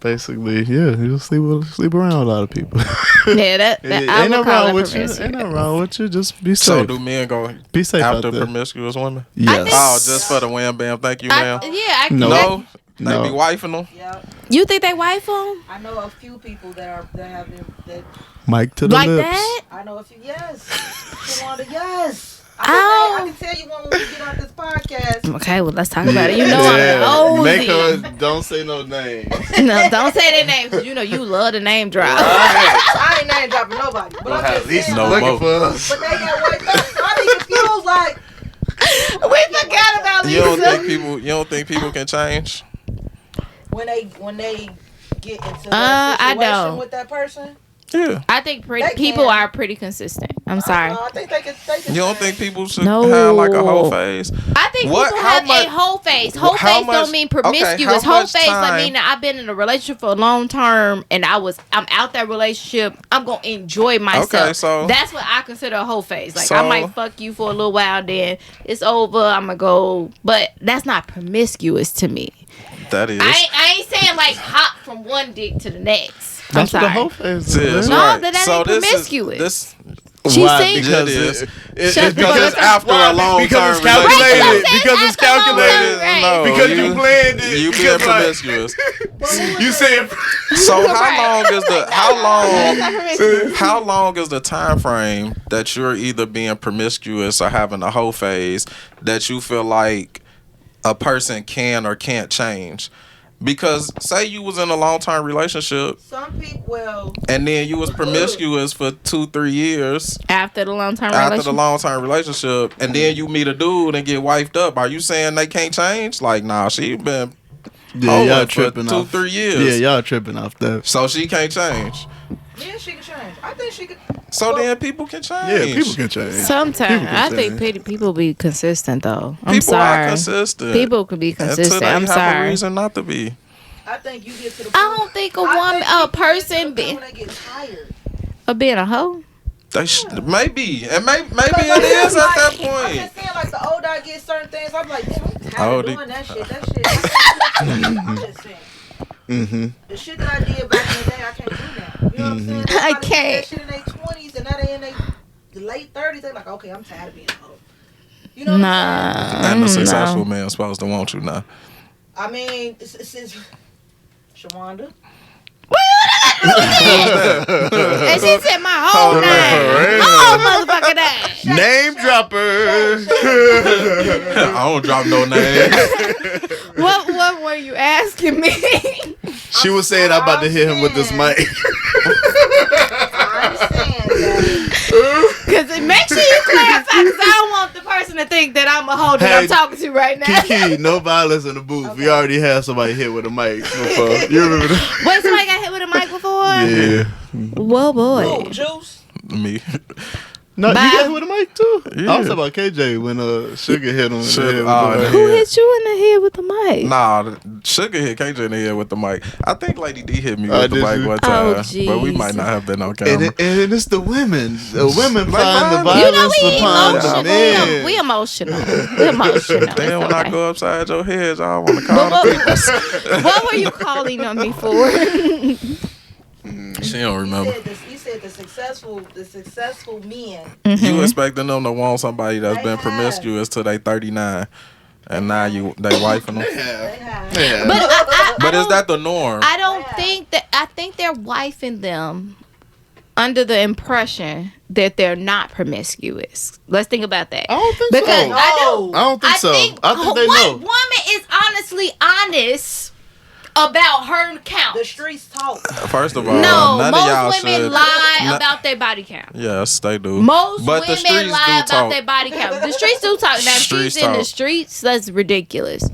Basically, yeah, you sleep around a lot of people. Yeah, that I Ain't would nothing call wrong that with you. promiscuous. Ain't nothing wrong with you. Just be So safe. do men go Be safe after out there. promiscuous women? Yes. Oh, just for the wham bam, thank you, ma'am. Yeah, I No. No, No. they be wifing them. yeah. You think they wife them? I know a few people that have been that. Mic to the Like lips. that? I know a few. Yes, Shawanda, yes. Oh. I can tell you when we get on this podcast. Okay, well, let's talk about it. You know I'm Make nosy. her don't say no names. No, don't say their names, because you know you love the name drop. I ain't name dropping nobody, but I'm just saying. no looking more. for us. But they got white up, so I be confused. Like, We forgot about You don't Lisa. think people can change? when they get into I that situation don't. with that person. Yeah. I think They people can. are pretty consistent. I'm sorry. I think they can. You don't think people should No. have like a whole phase? I think What- people how have much- a whole face. Whole how face much- don't mean okay, promiscuous. how Whole much face I time- mean I've been in a relationship for a long term and I'm out that relationship. I'm gonna enjoy myself. Okay, so- that's what I consider a whole face. Like So- I might fuck you for a little while, then it's over. I'm gonna go, but that's not promiscuous to me. That is. I ain't saying like hop from one dick to the next. I'm That's what the sorry. whole face Yes, is. No, right. that ain't So this is- promiscuous. This She Why? said- Because It is. Shut the because fuck up. after a long because it's term calculated. Right, Because it's after a long calculated. term, No, Because you planned it. You being Because, like, promiscuous. You said So how long Right. how long is the time frame that you're either being promiscuous or having a whole phase that you feel like a person can or can't change? Because say you was in a long term relationship some people. Well, and then you was promiscuous for 2-3 years After the long term after the relationship. long term relationship, and then you meet a dude and get wifed up. Are you saying they can't change? Like, nah, she been yeah, hoeing y'all for tripping off 2-3 years. Yeah, y'all tripping off that. So she can't change. yeah, she can change. I think she could. So Well, then people can change. Yeah, people can change. Sometimes People can I think change. people be consistent though. I'm People sorry. are consistent. People could be Until consistent. they I'm have a sorry. reason not to be. I think you get to the. I don't think a I woman, think a people get to person, the point being when they get tired. of being a hoe. They maybe, and maybe Like, it is at that I'm point. just saying, like, the older I get, certain things, I'm like, damn, I'm tired Oh, of they- doing that shit. That shit. I can't do that. I'm just saying. Mm-hmm. The shit that I did back in the day, I can't do now. You know what I'm saying? I Everybody did can't. that shit in their 20s, and now they in their late 30s. They're like, okay, I'm tired of being a hoe. You know what I'm saying? And the No. successful man supposed to want you now. I mean, it's Shawanda. And she said my whole Oh, name. Oh, motherfucker, that. Name dropper. I don't drop no names. What were you asking me? She was saying I'm about to hit him with this mic. I understand that. Because make sure you clarify, because I don't want the person to think that I'm a hoe that I'm Hey, talking to right now. Kiki, no violence in the booth. We already had somebody hit with a mic before. You remember that? Wait, somebody got hit with a mic before? Yeah. Whoa, boy. Oh, Juice. Me. No, Bye. you got hit with a mic too? Yeah. I was talking about KJ when Sugar hit him in the Sugar- head with oh, the mic. Who hit you in the head with the mic? Nah, Sugar hit KJ in the head with the mic. I think Lady D hit me Oh, with the did mic you? one Oh, time, but we might jeez. not have been on And, camera. and it's the women. The women Like find the violence. You know violence we upon the emotional. men. We emotional. We emotional. Then when It's I okay. go upside your head, y'all want to call But the people. what were you calling on me for? She don't remember. You said the successful men. You expecting them to want somebody that's They been have. promiscuous till they 39, and now they wifing them. They have. Yeah. But But is don't- that the norm? I don't Yeah. think that. I think they're wifing them under the impression that they're not promiscuous. Let's think about that. I don't think Because so. I don't. I don't think so. I think they what know. woman is honestly honest about her count? The streets talk. First of all, No, none of y'all most women should. lie No- about their body count. Yes, they do. Most But the women streets lie do about talk. their body count. The streets do talk. Now, if Streets she's in the talk. streets, that's ridiculous.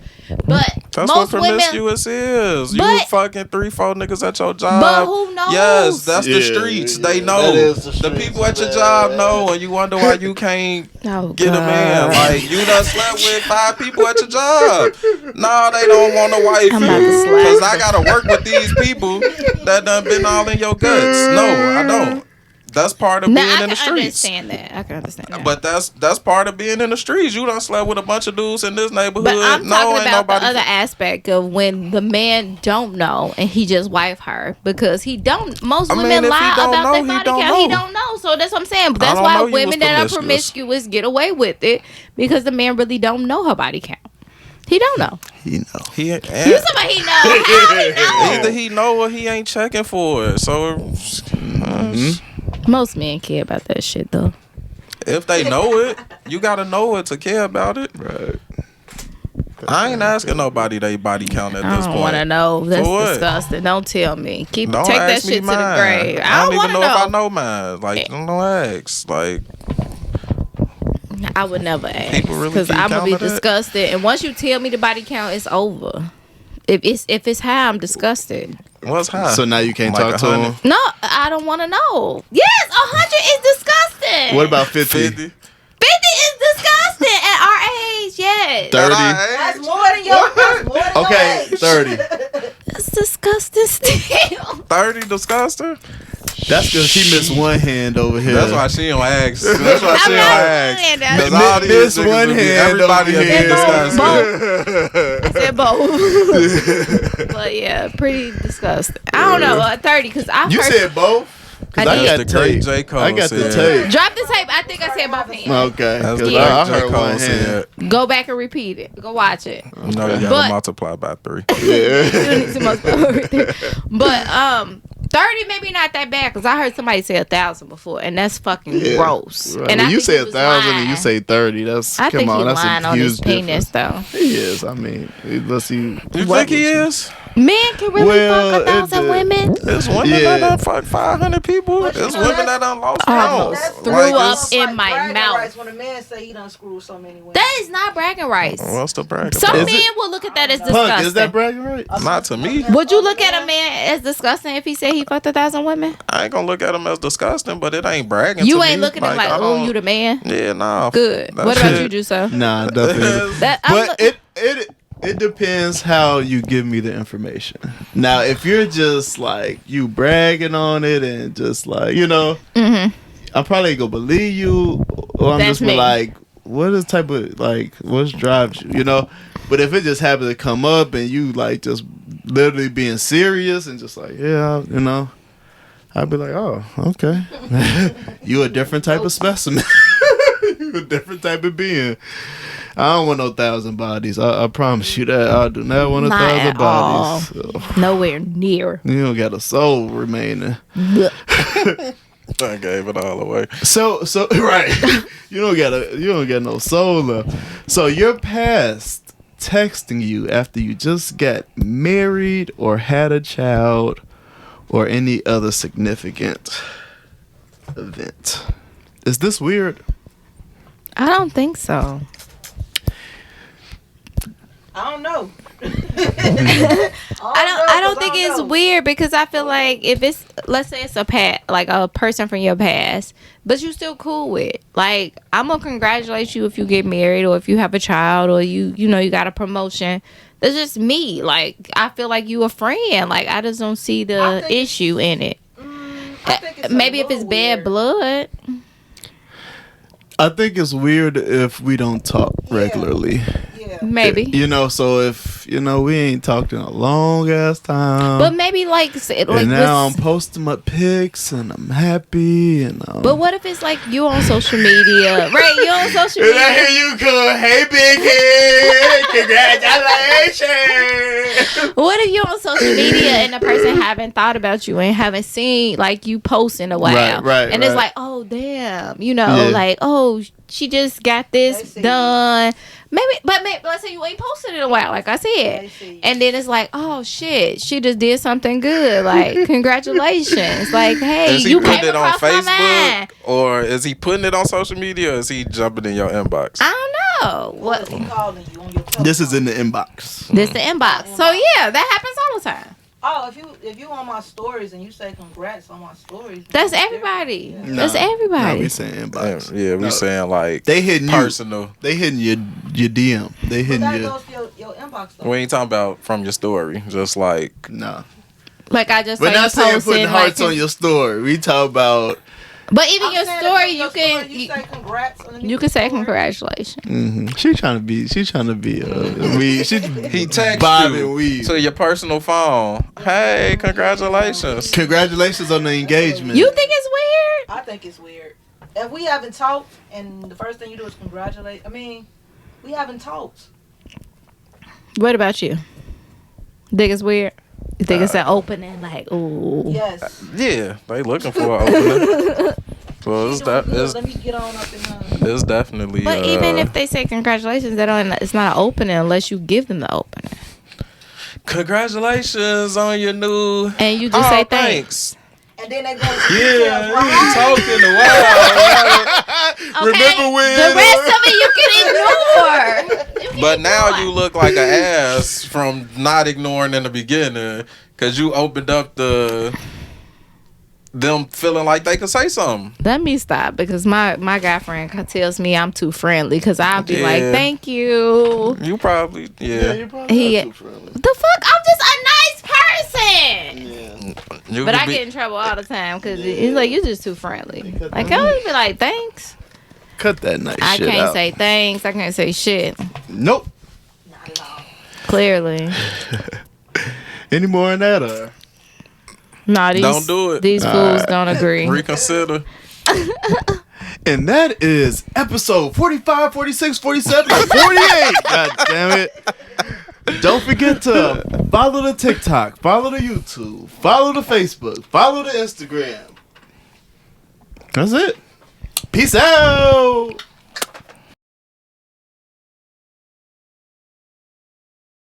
But That's most what women. promiscuous is. You But- fucking 3-4 niggas at your job. But who knows? Yes, that's the Yeah, streets. yeah, They that know. is the The streets, people at your man. job know, and you wonder why you can't Oh, get a man. God. Like, you done slept with 5 people at your job. No, they don't want to wife I'm about to you. slap. Because I got to work with these people that done been all in your guts. No, I don't. That's part of Now, being I in the can streets. understand that. I can understand that. But that's part of being in the streets. You done slept with a bunch of dudes in this neighborhood. But I'm no, talking ain't about nobody. the other aspect of when the man don't know and he just wife her because he don't. Most I mean, women if he lie don't about know, their he body don't count. He know. don't know. So that's what I'm saying. But I that's don't why know you was women that are promiscuous. promiscuous get away with it because the man really don't know her body count. He don't know. He know. He You somebody he know. How he know? either he know or he ain't checking for it. So Most men care about that shit though. if they know it, you gotta know it to care about it. Right. I ain't asking nobody they body count at I this don't point. want to know. That's For what? disgusting. Don't tell me. Don't Take that ask me shit to the mine. grave. I don't want even to know if I know mine. Like, don't ask. Like, I would never ask People really because keep I'm gonna be counting that? disgusted. And once you tell me the body count, it's over. If it's high, I'm disgusted. what's high? So now you can't Like talk to 100? him. No, I don't want to know. Yes, 100 is disgusting. What about 50? 50? 50 is disgusting at our age? Yes, 30? That's more than your. That's more than Okay, your age. 30. it's disgusting still. 30 disgusting? That's because she missed one hand over here. That's why she don't ask. That's why she I'm don't not ask. saying that. Because all these Miss niggas one would be- hand everybody over would be here. disgusting. I said both. But yeah, pretty disgusting. I don't know, 30 because I You heard. said both? Because I I, did. got That's the great tape. J. Cole I got the said. tape. Drop the tape. I think I said both hands. Okay. That's the Because great I J. heard Cole one hand. said. Go back and repeat it. Go watch it. No, you gotta But- multiply by 3. You need to multiply. But 30 maybe not that bad because I heard somebody say 1,000 before, and that's fucking Yeah. gross. Right. And When I you think say he was 1,000 and lying. you say 30, that's I come think on, he's that's lying a on huge his penis difference. though. He is. I mean, let's see. You think he is? Men can really Well, fuck 1,000 it- women. There's women Yeah. that done fuck 500 people. But you There's know, women that's- that done lost Almost counts. threw Like, up it's- in my bragging mouth. rights when a man say he done screwed so many women. That is not bragging rights. What's the bragging Some about? Is men it- will look at that as disgusting. Punk, is that bragging right? Not to me. Would you look at a man as disgusting if he said he fucked 1,000 women? I ain't gonna look at him as disgusting, but it ain't bragging You to ain't me. looking at him like, I oh, don't- you the man. Yeah, nah. Good. That What about shit- you, Juso? Nah, definitely. That I'm But it depends how you give me the information. Now, if you're just like you bragging on it and just like I'm probably gonna believe you, or I'm That's just be me. like, what is type of like what drives you, But if it just happens to come up and you like just literally being serious and just like I'd be like, oh, okay, you a different type of specimen. You a different type of being. I don't want no 1,000 bodies. I promise you that. I do not want Not 1,000 at all. bodies. So, nowhere near. you don't got a soul remaining. I gave it all away. So right. you don't got no soul left. So your past texting you after you just got married or had a child or any other significant event. Is this weird? I don't think so. I don't know. I don't think it's weird because I feel like if it's, let's say it's like a person from your past, but you still cool with, like, I'm gonna congratulate you if you get married or if you have a child or you got a promotion. That's just me. Like, I feel like you a friend. Like, I just don't see the issue in it. I think it's Maybe if it's bad blood. I think it's weird if we don't talk regularly. Yeah. Maybe. So if we ain't talked in a long ass time. But maybe like and now I'm posting my pics and I'm happy and but what if it's like you on social media, right? You on social and I media. hear you go, hey big head, congratulations. What if you're on social media and the person haven't thought about you and haven't seen like you post in a while, Right, and it's right. like, oh damn, Yeah. like, oh, she just got They this see done. Maybe let's say you ain't posted in a while, like I They said, see you. and then it's like, oh shit, she just did something good. Like, congratulations. Like, hey, Is he you putting came it on across my mind. Facebook or is he putting it on social media or is he jumping in your inbox? I don't know. What is he calling you on your telephone? This is in the inbox. This the inbox. So yeah, that happens all the time. Oh, if you on my stories and you say congrats on my stories, That's then everybody. Yeah. That's No, everybody. we saying inbox. Yeah, we No. saying like They hitting you. personal. They hitting your DM. They But hitting that you. goes to your inbox though. We ain't talking about from your story. Just like No. Like I just We're saw not you saying posting, putting hearts like, on your story. We talk about. But even I'm your saying story, if you on can your story, you say congrats. underneath you can the say story. congratulations. She trying to be. She trying to be. We. She. he text Bob you and weave. to your personal phone. Hey, congratulations. Congratulations on the engagement. You think it's weird? I think it's weird. If we haven't talked and the first thing you do is congratulate, I mean, we haven't talked. What about you? Think it's weird? You think it's an opening? Like, ooh. Yes. Yeah, they looking for an opening. So Let me get on up in her. it's definitely. But even if they say congratulations, it's not an opening unless you give them the opening. Congratulations on your new. And you just say thanks. And then they go to Yeah, details, you right? talking a while. Okay, Remember when the rest of it you can ignore. But now you look like an ass from not ignoring in the beginning because you opened up them feeling like they could say something. Let me stop because my guy friend tells me I'm too friendly because I'll be like, thank you. You probably, Yeah, you probably not too friendly. The fuck? I'm just a nice person. Yeah. But I get in trouble all the time because it's like, you're just too friendly. Like, I would be like, thanks. Cut that nice I shit can't out. say thanks. I can't say shit. Nope. Not at all. Clearly. Any more on that? Or? No, Don't do it. These fools don't agree. Reconsider. And that is episode 45, 46, 47, 48. God damn it. Don't forget to follow the TikTok, follow the YouTube, follow the Facebook, follow the Instagram. That's it. Peace out.